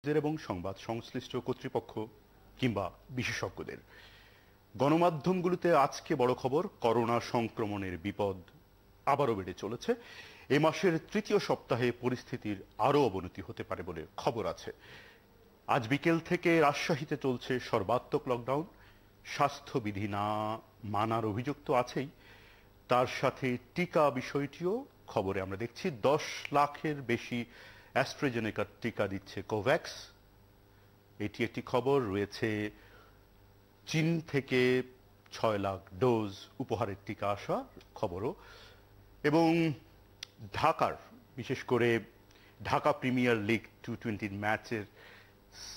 এবং সংবাদ সংশ্লিষ্ট কর্তৃপক্ষ কিংবা বিশেষজ্ঞদের, গণমাধ্যমগুলোতে আজকে বড় খবর, করোনা সংক্রমণের বিপদ আবারও বেড়ে চলেছে। এ মাসের তৃতীয় সপ্তাহে পরিস্থিতির আরও অবনতি হতে পারে বলে খবর আছে। আজ বিকেল থেকে রাজশাহীতে চলছে সর্বাত্মক লকডাউন। স্বাস্থ্যবিধি না মানার অভিযোগ তো আছেই, তার সাথে টিকা বিষয়টিও খবরে আমরা দেখছি। 10 লাখের বেশি অ্যাস্ট্রাজেনেকার টিকা দিচ্ছে কোভ্যাক্স, এটি একটি খবর রয়েছে। চীন থেকে 6 লাখ ডোজ উপহারের টিকা আসা খবরও, এবং ঢাকার বিশেষ করে ঢাকা প্রিমিয়ার লিগ টি-20 ম্যাচের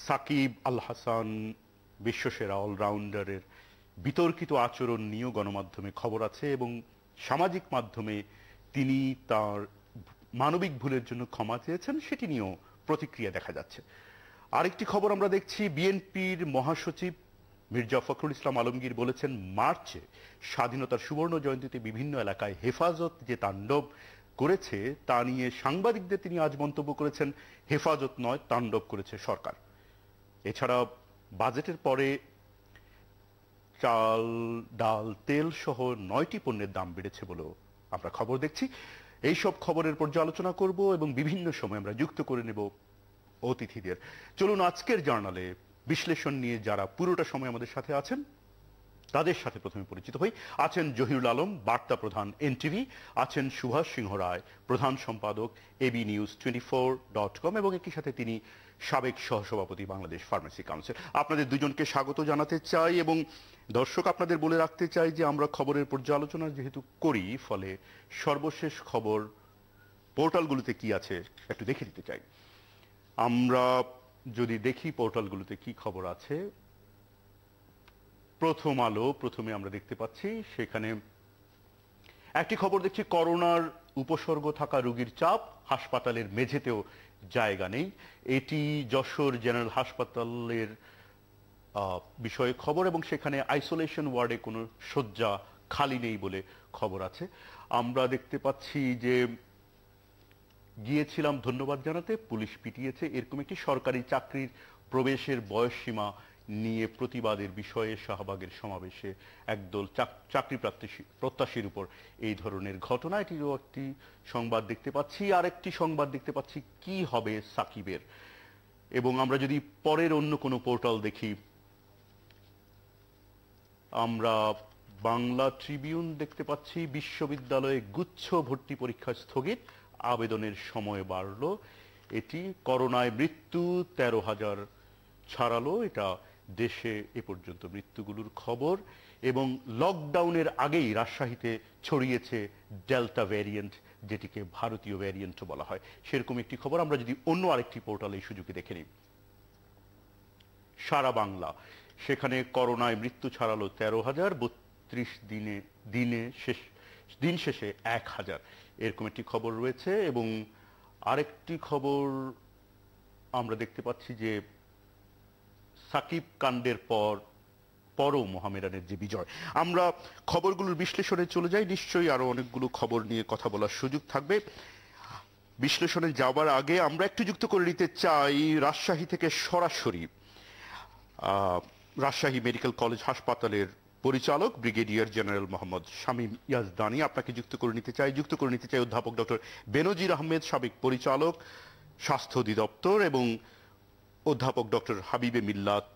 সাকিব আল হাসান বিশ্বসেরা অলরাউন্ডারের বিতর্কিত আচরণ নিয়েও গণমাধ্যমে খবর আছে, এবং সামাজিক মাধ্যমে তিনি তার মানবিক ভুলের জন্য ক্ষমা চেয়েছেন, সেটি নিয়েও প্রতিক্রিয়া দেখা যাচ্ছে। আরেকটি খবর আমরা দেখছি, বিএনপির মহাসচিব মির্জা ফখরুল ইসলাম আলমগীর বলেছেন, মার্চে স্বাধীনতার সুবর্ণ জয়ন্তীতে বিভিন্ন এলাকায় হেফাজত যে তাণ্ডব করেছে তা নিয়ে সাংবাদিকদের তিনি আজ মন্তব্য করেছেন, হেফাজত নয়, তাণ্ডব করেছে সরকার। এছাড়া বাজেটের পরে চাল, ডাল, তেল সহ 9টি পণ্যের দাম বেড়েছে বলেও আমরা খবর দেখছি। এইসব খবরের পর্যালোচনা করব এবং বিভিন্ন সময় আমরা যুক্ত করে নেব অতিথিদের। চলুন আজকের জার্নালে বিশ্লেষণ নিয়ে যারা পুরোটা সময় আমাদের সাথে আছেন তাদের সাথে প্রথমে পরিচিত হই। আছেন জহিরুল আলম, বার্তা প্রধান এনটিভি, আছেন সুভাষ সিংহ রায়, প্রধান সম্পাদক abnews24.com, এবং একই সাথে তিনি সাবেক সহসভাপতি বাংলাদেশ ফার্মেসি কাউন্সিল। আপনাদের দুজনকে স্বাগত জানাতে চাই, এবং দর্শক আপনাদের বলে রাখতে চাই যে আমরা খবরের পর্যালোচনা যেহেতু করি, ফলে সর্বশেষ খবর পোর্টালগুলোতে কি আছে একটু দেখে দিতে চাই। আমরা যদি দেখি পোর্টালগুলোতে কি খবর আছে, প্রথম আলো প্রথমে আমরা দেখতে পাচ্ছি, সেখানে একটি খবর দেখছি, করোনার উপসর্গ থাকা রোগীর চাপ, হাসপাতালের মেঝেতেও জায়গা নেই। এটি যশোর জেনারেল হাসপাতালের বিষয়ে খবর, এবং সেখানে আইসোলেশন ওয়ার্ডে কোনো শয্যা খালি নেই বলে খবর আছে। আমরা দেখতে পাচ্ছি যে গিয়েছিলাম ধন্যবাদ জানাতে, পুলিশ পিটিয়েছে, এরকম একটি সরকারি চাকরির প্রবেশের বয়সসীমা নিয়ে প্রতিবাদের বিষয়ে শাহবাগের সমাবেশে একদল চাকরি প্রত্যাশীর উপর এই ধরনের ঘটনা, এটিরও একটি সংবাদ দেখতে পাচ্ছি। আরেকটি সংবাদ দেখতে পাচ্ছি, কি হবে সাকিবের। এবং আমরা যদি পরের অন্য কোনো পোর্টাল দেখি, আমরা বাংলা ট্রিবিউন দেখতে পাচ্ছি, বিশ্ববিদ্যালয়ে গুচ্ছ ভর্তি পরীক্ষা স্থগিত, আবেদনের সময় বাড়ল। এটি করোনায় মৃত্যু 13,000 ছাড়ালো, এটা দেশে এ পর্যন্ত মৃত্যুগুলোর খবর। এবং লকডাউনের আগেই রাজশাহীতে ছড়িয়েছে ডেল্টা ভ্যারিয়েন্ট, যেটিকে ভারতীয় ভ্যারিয়েন্টও বলা হয়, সেরকম একটি খবর। আমরা যদি অন্য আরেকটি পোর্টাল এই সুযোগে দেখে নিই, সারা বাংলা, সেখানে করোনায় মৃত্যু ছাড়ালো 13,000, 32 দিন শেষে 1,000, এরকম একটি খবর রয়েছে। এবং আরেকটি খবর আমরা দেখতে পাচ্ছি যে সাকিব কাণ্ডের পরও মোহামেডানের যে বিজয়। আমরা খবরগুলোর বিশ্লেষণে চলে যাই, নিশ্চয়ই আরো অনেকগুলো খবর নিয়ে কথা বলার সুযোগ থাকবে। বিশ্লেষণে যাওয়ার আগে আমরা একটু যুক্ত করে নিতে চাই রাজশাহী থেকে সরাসরি রাজশাহী মেডিকেল কলেজ হাসপাতালের পরিচালক ব্রিগেডিয়ার জেনারেল মোহাম্মদ শামীম ইয়াজদানি, আপনাকে যুক্ত করে নিতে চাই অধ্যাপক ডক্টর বেনজির আহমেদ, সাবেক পরিচালক স্বাস্থ্য অধিদপ্তর, এবং অধ্যাপক ডক্টর হাবিবে মিল্লাত,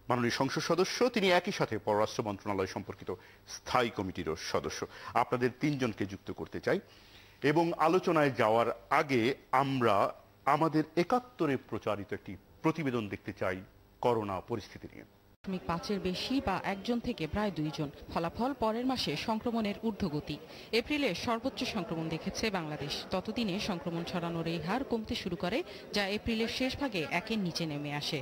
মাননীয় সংসদ সদস্য, তিনি একই সাথে পররাষ্ট্র মন্ত্রণালয় সম্পর্কিত স্থায়ী কমিটিরও সদস্য। আপনাদের তিনজনকে যুক্ত করতে চাই, এবং আলোচনায় যাওয়ার আগে আমরা আমাদের 71-এ প্রচারিত একটি প্রতিবেদন দেখতে চাই করোনা পরিস্থিতি নিয়ে। 5-এর বেশি বা একজন থেকে প্রায় 2 জন, ফলাফল পরের মাসে সংক্রমণের ঊর্ধ্বগতি। এপ্রিলে সর্বোচ্চ সংক্রমণ দেখেছে বাংলাদেশ, ততদিনে সংক্রমণ ছড়ানোর এই হার কমতে শুরু করে, যা এপ্রিলের শেষ ভাগে 1-এর নিচে নেমে আসে।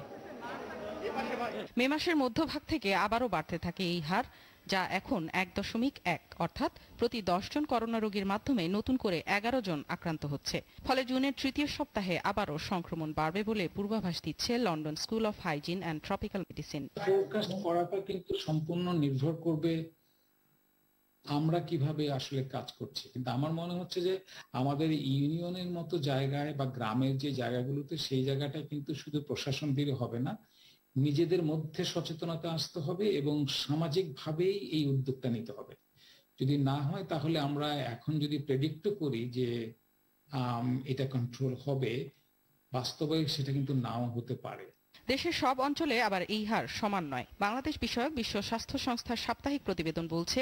মে মাসের মধ্যভাগ থেকে আবারও বাড়তে থাকে এই হার, যা এখন 1.1, অর্থাৎ প্রতি 10 জন করোনা রোগীর মাধ্যমে নতুন করে 11 জন আক্রান্ত হচ্ছে। ফলে জুনের তৃতীয় সপ্তাহে আবারও সংক্রমণ বাড়বে বলে পূর্বাভাস দিচ্ছে London school of hygiene and tropical medicine. Forecast করাটা কিন্তু সম্পূর্ণ নির্ভর করবে আমরা কিভাবে আসলে কাজ করছি, কিন্তু আমার মনে হচ্ছে যে আমাদের ইউনিয়নের মতো জায়গায় বা গ্রামের যে জায়গাগুলোতে সেই জায়গাটা কিন্তু শুধু প্রশাসন দিয়ে হবে না, নিজেদের মধ্যে সচেতনতা আসতে হবে এবং সামাজিকভাবেই এই উদ্যোগটা নিতে হবে। যদি না হয় তাহলে আমরা এখন যদি প্রেডিক্ট করি যে এটা কন্ট্রোল হবে, বাস্তবে সেটা কিন্তু নাও হতে পারে। দেশের সব অঞ্চলে আবার এই হার সমান নয়। বাংলাদেশ বিষয়ক বিশ্ব স্বাস্থ্য সংস্থার সাপ্তাহিক প্রতিবেদন বলছে,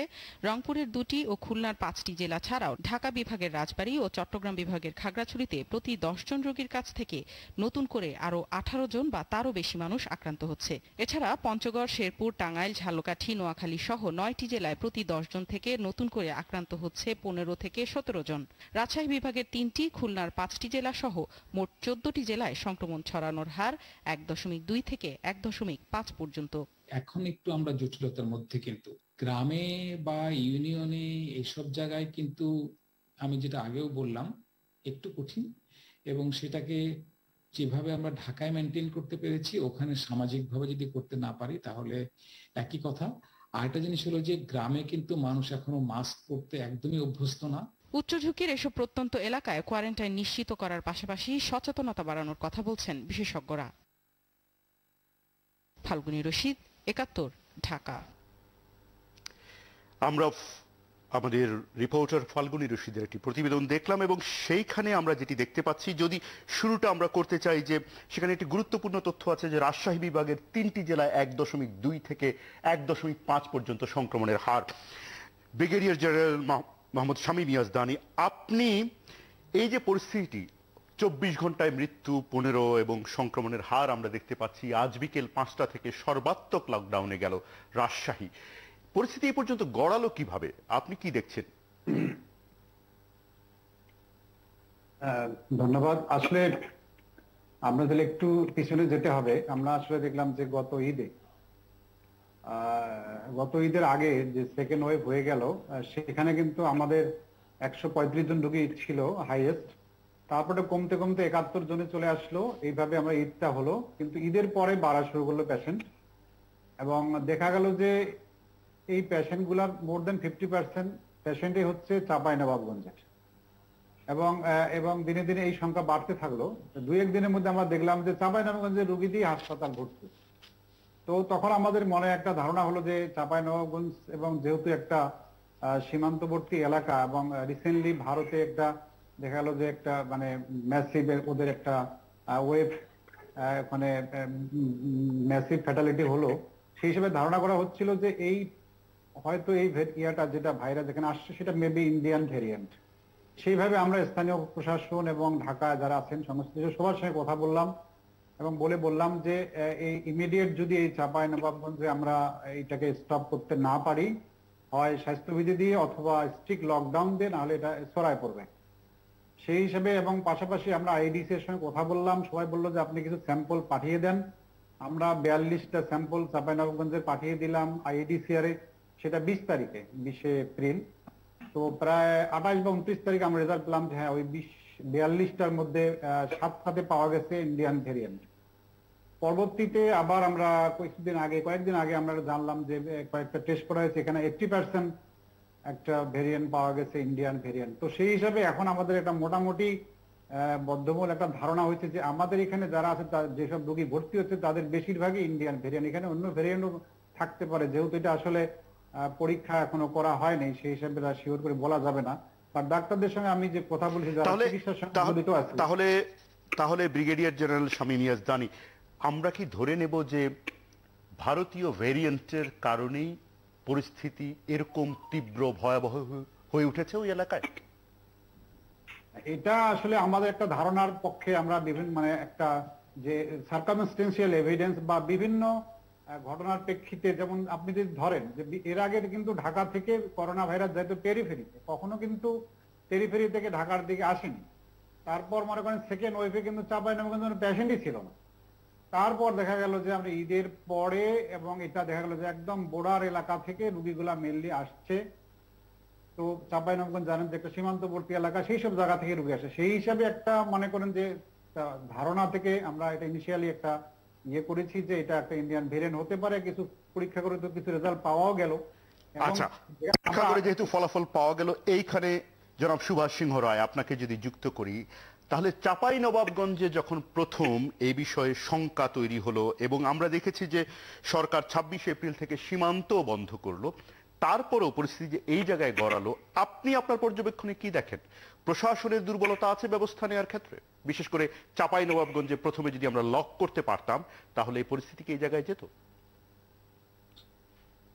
রংপুরের 2টি ও খুলনার 5টি জেলা ছাড়াও ঢাকা বিভাগের রাজবাড়ী ও চট্টগ্রাম বিভাগের খাগড়াছড়িতে প্রতি 10 জন রোগীর কাছ থেকে নতুন করে আরও 18 জন বা তারও বেশি মানুষ আক্রান্ত হচ্ছে। এছাড়া পঞ্চগড়, শেরপুর, টাঙ্গাইল, ঝালকাঠি, নোয়াখালী সহ 9টি জেলায় প্রতি 10 জন থেকে নতুন করে আক্রান্ত হচ্ছে 15 থেকে 17 জন। রাজশাহী বিভাগের 3টি, খুলনার 5টি জেলা সহ মোট 14টি জেলায় সংক্রমণ ছড়ানোর হার 1.2 থেকে 1.5 পর্যন্ত। এখন একটু আমরা জটিলতার মধ্যে, কিন্তু গ্রামে বা ইউনিয়নে এইসব জায়গায় কিন্তু আমি যেটা আগেও বললাম একটু কঠিন, এবং সেটাকে যেভাবে আমরা ঢাকায় মেনটেন করতে পেরেছি ওখানে সামাজিকভাবে যদি করতে না পারি তাহলে একই কথা। আরেকটা জিনিস হলো যে গ্রামে কিন্তু মানুষ এখনো মাস্ক পরতে একদমই অভ্যস্ত না। উচ্চ ঝুঁকির এসব প্রত্যন্ত এলাকায় কোয়ারেন্টাইন নিশ্চিত করার পাশাপাশি সচেতনতা বাড়ানোর কথা বলছেন বিশেষজ্ঞরা। ফাল্গুনী রশিদ, 71, ঢাকা। আমরা আমাদের রিপোর্টার ফাল্গুনী রশিদের একটি প্রতিবেদন দেখলাম এবং সেইখানে আমরা যেটি দেখতে পাচ্ছি, যদি শুরুটা আমরা করতে চাই, যে সেখানে একটি গুরুত্বপূর্ণ তথ্য আছে যে রাজশাহী বিভাগের 3টি জেলায় 1.2 থেকে 1.5 পর্যন্ত সংক্রমণের হার। ব্রিগেডিয়ার জেনারেল মোহাম্মদ শামীম ইয়াজদানী, আপনি এই যে পরিস্থিতি, 24 ঘন্টায় মৃত্যু 15 এবং সংক্রমণের হার আমরা দেখতে পাচ্ছি, আজ বিকেল 5টা থেকে সর্বাত্মক লকডাউনে গেল রাজশাহী, পরিস্থিতি এই পর্যন্ত গড়ালো কিভাবে? আপনি কি দেখছেন? ধন্যবাদ। আসলে আমরা যদি একটু পিছনে যেতে হবে, আমরা আসলে দেখলাম যে গত ঈদের আগে যে সেকেন্ড ওয়েভ হয়ে গেল, সেখানে কিন্তু আমাদের 135 জন রোগী ছিল হাইয়েস্ট, তারপরে কমতে কমতে 71 জনে চলে আসলো। এইভাবে আমরা ঈদটা হলো, কিন্তু ঈদের পরে বাড়া শুরু করলো পেশেন্ট, এবং দেখা গেল যে এই পেশেন্ট গুলার মোর দেন 50% পেশেন্টই হচ্ছে চাঁপাইনবাবগঞ্জের, এবং দিনে দিনে এই সংখ্যা বাড়তে থাকলো। 2-1 দিনের মধ্যে আমরা দেখলাম যে চাঁপাইনবাবগঞ্জের রোগী দিয়ে হাসপাতাল ভর্তি। তো তখন আমাদের মনে একটা ধারণা হলো যে চাঁপাইনবাবগঞ্জ এবং যেহেতু একটা সীমান্তবর্তী এলাকা, এবং রিসেন্টলি ভারতে একটা দেখা গেল যে একটা মানে ম্যাসিভ ওদের একটা ওয়েভ, মানে ম্যাসিভ ফ্যাটালিটি হলো, সেই হিসেবে ধারণা করা হচ্ছিল যে এই হয়তো এই যেটা ভাইরাস যেখানে আসছে সেটা মেবি ইন্ডিয়ান ভেরিয়েন্ট। সেইভাবে আমরা স্থানীয় প্রশাসন এবং ঢাকা যারা আছেন সংশ্লিষ্ট সবার সঙ্গে কথা বললাম এবং বললাম যে এই ইমিডিয়েট যদি এই চাঁপাইনবাবগঞ্জে আমরা এইটাকে স্টপ করতে না পারি, হয় স্বাস্থ্যবিধি দিয়ে অথবা স্ট্রিক্ট লকডাউন দিয়ে, নাহলে এটা ছড়ায় পড়বে। সেই হিসেবে এবং পাশাপাশি আমরা আইডিসি এর সঙ্গে কথা বললাম, সবাই বললো যে আপনি কিছু স্যাম্পল পাঠিয়ে দেন। আমরা 42টা স্যাম্পল চাঁপাইনবাবগঞ্জে পাঠিয়ে দিলাম আইডিসিআর এ, সেটা 20 তারিখে, 20 এপ্রিল। তো প্রায় 28 বা 29 তারিখে আমরা রেজাল্ট পেলাম যে হ্যাঁ, ওই 42টার মধ্যে 7টাতে পাওয়া গেছে ইন্ডিয়ান ভেরিয়েন্ট। পরবর্তীতে আবার আমরা কয়েকদিন আগে আমরা জানলাম যে কয়েকটা টেস্ট করা হয়েছে, এখানে 80% একটা ভেরিয়েন্ট পাওয়া গেছে, ইন্ডিয়ান ভেরিয়েন্ট। তো সেই হিসাবে এখন আমাদের একটা মোটামুটি বদ্ধমূল একটা ধারণা হয়েছে যে আমাদের এখানে যারা আছে, যেসব রোগী ভর্তি হচ্ছে তাদের বেশিরভাগই ইন্ডিয়ান ভেরিয়েন্ট। এখানে অন্য ভেরিয়েন্টও থাকতে পারে, যেহেতু এটা আসলে পরীক্ষা এখনো করা হয়নি, সেই হিসাবে শিওর করে বলা যাবে না। আর ডাক্তারদের সঙ্গে আমি যে কথা বলেছি যারা চিকিৎসার সঙ্গে জড়িত আছে, তাহলে ব্রিগেডিয়ার জেনারেল শামীম ইয়াজদানী, আমরা কি ধরে নেব যে ভারতীয় ভেরিয়েন্টের কারণেই পরিস্থিতি এরকম তীব্র ভয়াবহ হয়ে উঠেছে ওই এলাকায়? এটা আসলে আমাদের একটা ধারণার পক্ষে, আমরা বিভিন্ন মানে একটা যে সার্কামস্টেন্সিয়াল এভিডেন্স বা বিভিন্ন ঘটনার প্রেক্ষিতে, যেমন আপনি যদি ধরেন যে এর আগে কিন্তু ঢাকা থেকে করোনা ভাইরাস যেহেতু পেরিফেরিতে, কখনো কিন্তু পেরিফেরি থেকে ঢাকার দিকে আসেনি। তারপর মনে করেন সেকেন্ড ওয়েভে কিন্তু চাঁপাইনবাবগঞ্জের পেশেন্টই ছিল না। তারপর দেখা গেল যে আমরা ঈদের পরে, এবং এটা দেখা গেল যে একদম বর্ডার এলাকা থেকে রুগীগুলা মেনলি আসছে। তো চাঁপাইনবাবগঞ্জ জানেন যে একটা সীমান্তবর্তী এলাকা, সেই সব জায়গা থেকে রুগী আসে। সেই হিসাবে একটা মনে করেন যে ধারণা থেকে আমরা এটা ইনিশিয়ালি একটা করেছি যে এটা একটা ইন্ডিয়ান ভেরিয়েন্ট হতে পারে। কিছু পরীক্ষা করে তো কিছু রেজাল্ট পাওয়াও গেল। আচ্ছা, পরীক্ষা করে যেহেতু ফলাফল পাওয়া গেল, এইখানে জনাব সুভাষ সিংহ রায় আপনাকে যদি যুক্ত করি, তাহলে চাঁপাইনবাবগঞ্জে যখন প্রথম এই বিষয়ে শঙ্কা তৈরি হলো এবং আমরা দেখেছি যে সরকার 26 এপ্রিল থেকে সীমান্ত বন্ধ করলো, তারপরেও পরিস্থিতি যে এই জায়গায় গড়ালো, আপনি আপনার পর্যবেক্ষণে কি দেখেন? প্রশাসনের দুর্বলতা আছে ব্যবস্থা নেওয়ার ক্ষেত্রে? বিশেষ করে চাঁপাইনবাবগঞ্জে প্রথমে যদি আমরা লক করতে পারতাম, তাহলে এই পরিস্থিতি কি এই জায়গায় যেত?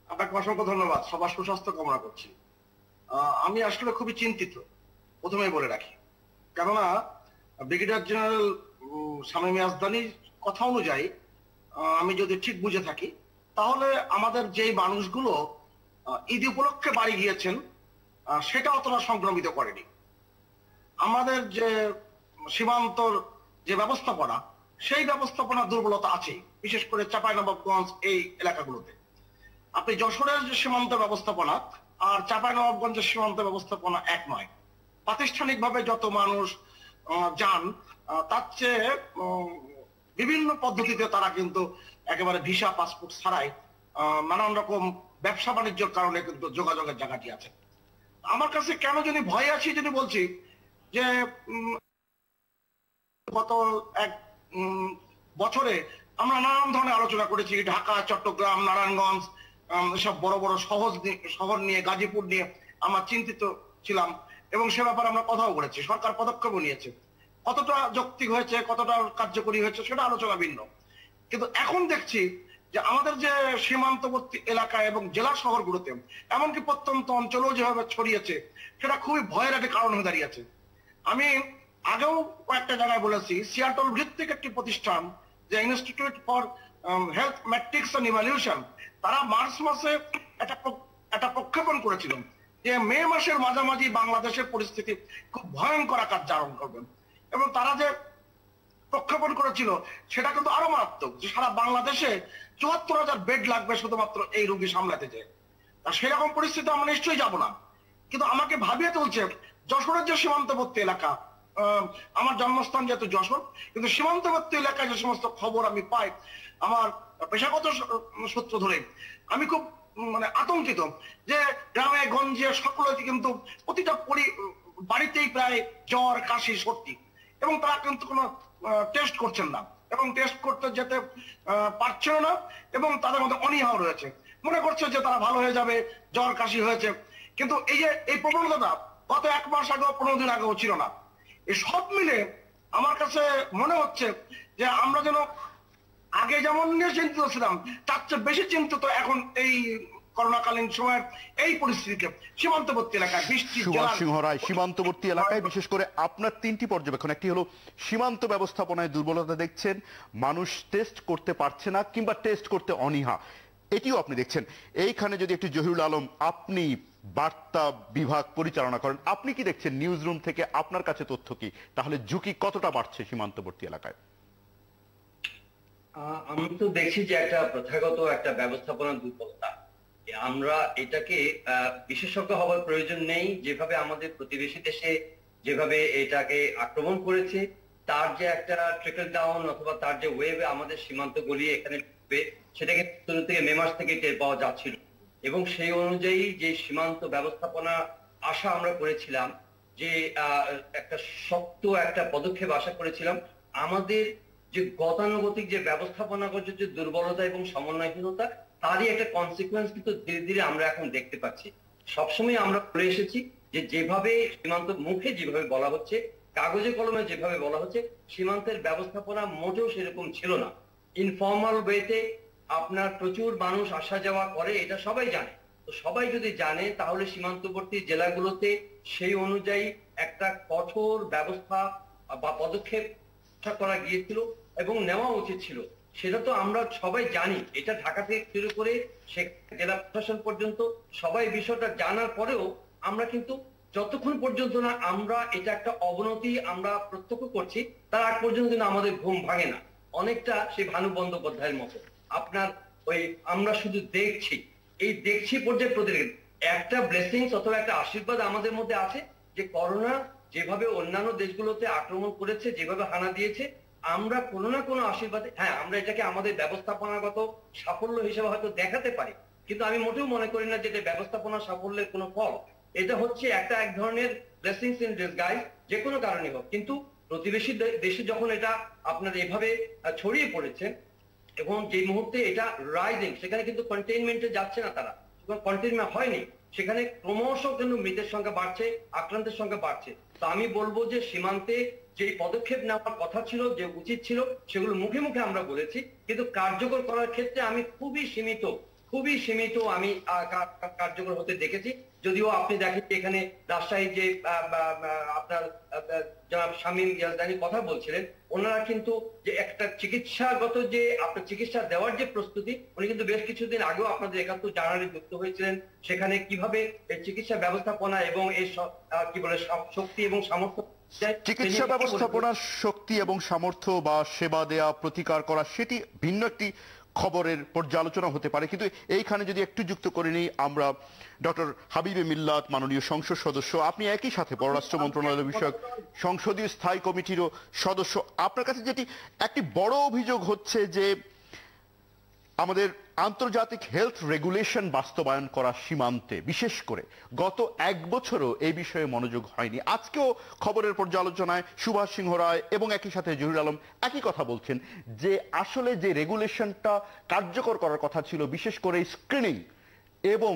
আপনাকে অসংখ্য ধন্যবাদ। সবার সুস্বাস্থ্য কামনা করছি। আমি আসলে খুবই চিন্তিত, প্রথমেই বলে রাখি। কেননা ব্রিগেডিয়ার জেনারেল শামীম ইয়াজদানির কথা অনুযায়ী আমি যদি ঠিক বুঝে থাকি, তাহলে আমাদের যেই মানুষগুলো ঈদ উপলক্ষে বাড়ি গিয়েছেন সেটা অতটা সংক্রমিত করেনি। আমাদের যে সীমান্তর যে ব্যবস্থাপনা, সেই ব্যবস্থাপনা দুর্বলতা আছে, বিশেষ করে চাঁপাইনবাবগঞ্জ এই এলাকাগুলোতে। আপনি যশোরের যে সীমান্ত ব্যবস্থাপনা আর চাঁপাইনবাবগঞ্জের সীমান্ত ব্যবস্থাপনা এক নয়। প্রাতিষ্ঠানিকভাবে যত মানুষ যান, তার চেয়ে বিভিন্ন পদ্ধতিতে তারা কিন্তু একেবারে ভিসা পাসপোর্ট ছাড়াই নানান রকম ব্যবসা বাণিজ্যের কারণে কিন্তু যোগাযোগের জায়গাটি আছে। আমার কাছে কেন যদি ভয় আছি যদি বলছি যে গত এক বছরে আমরা নানান ধরনের আলোচনা করেছি, ঢাকা, চট্টগ্রাম, নারায়ণগঞ্জ, সব বড় বড় শহর নিয়ে, গাজীপুর নিয়ে আমরা চিন্তিত ছিলাম এবং সে ব্যাপারে আমরা কথাও বলেছি। সরকার পদক্ষেপও নিয়েছে। কতটা যৌক্তিক হয়েছে, কতটা কার্যকরী হয়েছে সেটা আলোচনা ভিন্ন। কিন্তু এখন দেখছি যে আমাদের যে সীমান্তবর্তী এলাকা এবং জেলা শহরগুলোতে, এমনকি প্রত্যন্ত অঞ্চলেও যেভাবে ছড়িয়েছে, সেটা খুবই ভয়ের একটা কারণ হয়ে দাঁড়িয়েছে। আমি আগেও কয়েকটা জায়গায় বলেছি, সিয়াটল ভিত্তিক একটি প্রতিষ্ঠান যে institute for health metrics and evaluation, তারা মার্চ মাসে একটা প্রক্ষেপণ করেছিল যে মে মাসের মাঝামাঝি বাংলাদেশের পরিস্থিতি খুব ভয়ঙ্কর আকার ধারণ করবেন। এবং তারা যে প্রক্ষেপণ করেছিল সেটা কিন্তু আরো মারাত্মক, যে সারা বাংলাদেশে ৭৪,০০০ বেড লাগবে শুধুমাত্র এই রোগী সামলাতে। যে সেরকম পরিস্থিতি আমরা নিশ্চয়ই যাব না। কিন্তু আমাকে ভাবিয়ে তুলছে যশোরের যে সীমান্তবর্তী এলাকা, আমার জন্মস্থান যেহেতু যশোর, কিন্তু সীমান্তবর্তী এলাকায় যে সমস্ত খবর আমি পাই আমার পেশাগত সূত্র ধরে, আমি খুব আতঙ্কিত যে গ্রামে গঞ্জে সকলেই কিন্তু প্রতিটা বাড়িতেই প্রায় জ্বর, কাশি, সর্দি, এবং তারা কিন্তু কোনো টেস্ট করছেন না এবং টেস্ট করতে যেতে পারছেন না, এবং তাদের মধ্যে অনীহাও রয়েছে। মনে করছে যে তারা ভালো হয়ে যাবে, জ্বর কাশি হয়েছে। কিন্তু এই প্রবণতাটা গত ১ মাস আগেও ১৫ দিন আগেও ছিল না। এই সব মিলে আমার কাছে মনে হচ্ছে যে আমরা যেন আগে যেমন নিয়ে চিন্তিত ছিলাম, তার চেয়ে বেশি চিন্তিত এখন এই করোনাকালীন সময়ের এই পরিস্থিতিতে সীমান্তবর্তী এলাকায় সুভাষ সিংহ রায়, সীমান্তবর্তী এলাকায় বিশেষ করে আপনার ৩টি পর্যবেক্ষণ। একটি হলো সীমান্ত ব্যবস্থাপনায় দুর্বলতা দেখছেন, মানুষ টেস্ট করতে পারছে না কিংবা টেস্ট করতে অনীহা, এটিও আপনি দেখছেন। এইখানে যদি একটি জহিরুল আলম, আপনি বার্তা বিভাগ পরিচালনা করেন, আপনি কি দেখছেন নিউজ রুম থেকে? আপনার কাছে তথ্য কি? তাহলে ঝুঁকি কতটা বাড়ছে সীমান্তবর্তী এলাকায়? আমি তো দেখছি যে একটা প্রথাগত একটা ব্যবস্থাপনা দুর্বলতা। আমরা এটাকে বিশেষজ্ঞ হওয়ার প্রয়োজন নেই। যেভাবে আমাদের প্রতিবেশী দেশে যেভাবে এটাকে আক্রমণ করেছে, তার যে একটা ট্রিকল ডাউন অথবা তার যে ওয়েবে আমাদের সীমান্ত গলিয়ে এখানে সেটাকে শুরু থেকে মে মাস থেকে টের পাওয়া যাচ্ছিল। এবং সেই অনুযায়ী যে সীমান্ত ব্যবস্থাপনা আশা আমরা করেছিলাম, যে একটা শক্ত একটা পদক্ষেপ আশা করেছিলাম, আমাদের যে গতানুগতিক যে ব্যবস্থাপনাগত যে দুর্বলতা এবং সমন্বয়হীনতা, তারই একটা কনসিকুয়েন্স কিন্তু ধীরে ধীরে আমরা এখন দেখতে পাচ্ছি। সবসময় আমরা করে এসেছি যে যেভাবে সীমান্ত মুখে যেভাবে বলা হচ্ছে, কাগজে কলমে যেভাবে বলা হচ্ছে, সীমান্তের ব্যবস্থাপনা মোটেও সেরকম ছিল না। ইনফর্মাল ওয়েতে আপনার প্রচুর মানুষ আসা যাওয়া করে, এটা সবাই জানে। তো সবাই যদি জানে, তাহলে সীমান্তবর্তী জেলাগুলোতে সেই অনুযায়ী একটা কঠোর ব্যবস্থা বা পদক্ষেপ করা গিয়েছিল এবং নেওয়া উচিত ছিল। সেটা তো আমরা সবাই জানি। এটা ঢাকা থেকে শুরু করে জেলা প্রশাসন পর্যন্ত সবাই বিষয়টা জানার পরেও আমরা কিন্তু যতক্ষণ পর্যন্ত না আমরা এটা একটা অবনতি আমরা প্রত্যক্ষ করছি, তার আগ পর্যন্ত কিন্তু আমাদের ঘুম ভাঙে না। অনেকটা সেই ভানু বন্দ্যোপাধ্যায়ের মতো, আপনার ওই আমরা শুধু দেখছি, এই দেখছি পর্যায়ে প্রতিদিন একটা ব্লেসিংস অথবা একটা আশীর্বাদ আমাদের মধ্যে আছে, যে করোনা যেভাবে অন্যান্য দেশগুলোতে আক্রমণ করেছে, যেভাবে হানা দিয়েছে, আমরা কোনো না কোনো আশীর্বাদে, হ্যাঁ আমরা এটাকে আমাদের ব্যবস্থাপনাগত সাফল্য হিসেবে হয়তো দেখাতে পারি, কিন্তু আমি মোটেও মনে করি না যে এটা ব্যবস্থাপনা সাফল্যের কোনো ফল। এটা হচ্ছে এক ধরনের ব্লেসিংস ইন ডিসগাইজ, যে কোনো কারণে হোক। কিন্তু প্রতিবেশী দেশে যখন এটা আপনার এভাবে ছড়িয়ে পড়েছে এবং যে মুহূর্তে এটা রাইজিং, সেখানে কিন্তু কন্টেইনমেন্টে যাচ্ছে না, তারা কন্টেইনমেন্ট হয়নি, সেখানে ক্রমশ কিন্তু মৃতের সংখ্যা বাড়ছে, আক্রান্তের সংখ্যা বাড়ছে। তো আমি বলবো যে সীমান্তে যে পদক্ষেপ নেওয়ার কথা ছিল, যে উচিত ছিল, সেগুলো মুখে মুখে আমরা বলেছি, কিন্তু কার্যকর করার ক্ষেত্রে আমি খুবই সীমিত আমি কার্যকর হতে দেখেছি। যদিও আপনি দেখেন এখানে রাজশাহী যে আপনার জনাব শামীম ইয়াজদানি কথা বলছিলেন, ওনারা কিন্তু যে একটা চিকিৎসাগত যে আপনার চিকিৎসা দেওয়ার যে প্রস্তুতি, উনি কিন্তু বেশ কিছুদিন আগেও আপনাদের ৭১ জানুয়ারি যুক্ত হয়েছিলেন। সেখানে কিভাবে এই চিকিৎসা ব্যবস্থাপনা এবং এই কি বলে শক্তি এবং সামর্থ্য, চিকিৎসা ব্যবস্থাপনার শক্তি এবং সামর্থ্য বা সেবা দেয়া, প্রতিকার করা, সেটি ভিন্ন একটি খবরের পর্যালোচনা হতে পারে। কিন্তু এইখানে যদি একটু যুক্ত করে নিই আমরা, ডক্টর হাবিবে মিল্লাত, মাননীয় সংসদ সদস্য, আপনি একই সাথে পররাষ্ট্র মন্ত্রণালয় বিষয়ক সংসদীয় স্থায়ী কমিটিরও সদস্য। আপনার কাছে যেটি একটি বড় অভিযোগ হচ্ছে যে আমাদের আন্তর্জাতিক হেলথ রেগুলেশন বাস্তবায়ন করা সীমান্তে বিশেষ করে গত ১ বছরও এই বিষয়ে মনোযোগ হয়নি। আজকেও খবরের পর্যালোচনায় সুভাষ সিংহ রায় এবং একই সাথে জহির আলম একই কথা বলছেন যে আসলে যে রেগুলেশনটা কার্যকর করার কথা ছিল, বিশেষ করে স্ক্রিনিং এবং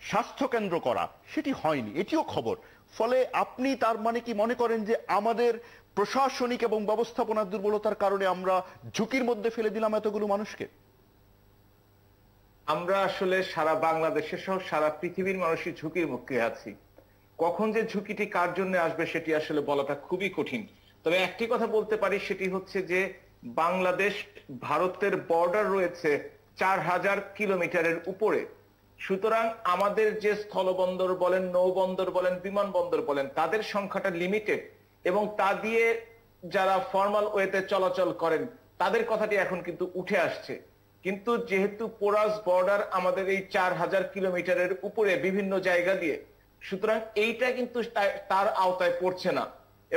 স্বাস্থ্যকেন্দ্র করা, সেটি হয়নি, এটিও খবর। ফলে আপনি তার মানে কি মনে করেন যে আমাদের প্রশাসনিক এবং ব্যবস্থাপনার দুর্বলতার কারণে আমরা ঝুঁকির মধ্যে ফেলে দিলাম এতগুলো মানুষকে? আমরা আসলে সারা বাংলাদেশের সহ সারা পৃথিবীর মানুষই ঝুঁকির মুখে আছি। কখন যে ঝুঁকিটি কার জন্য আসবে সেটি আসলে বলাটা খুবই কঠিন। তবে একটি কথা বলতে পারি, সেটি হচ্ছে যে বাংলাদেশ ভারতের বর্ডার রয়েছে ৪,০০০ কিলোমিটারের উপরে। সুতরাং আমাদের যে স্থলবন্দর বলেন, নৌবন্দর বলেন, বিমানবন্দর বলেন, তাদের সংখ্যাটা লিমিটেড এবং তা দিয়ে যারা ফর্মাল ওয়েতে চলাচল করেন তাদের কথাটি এখন কিন্তু উঠে আসছে। কিন্তু যেহেতু পোরাস বর্ডার আমাদের এই ৪,০০০ কিলোমিটারের উপরে বিভিন্ন জায়গা দিয়ে, সুতরাং এইটা কিন্তু তার আওতায় পড়ছে না।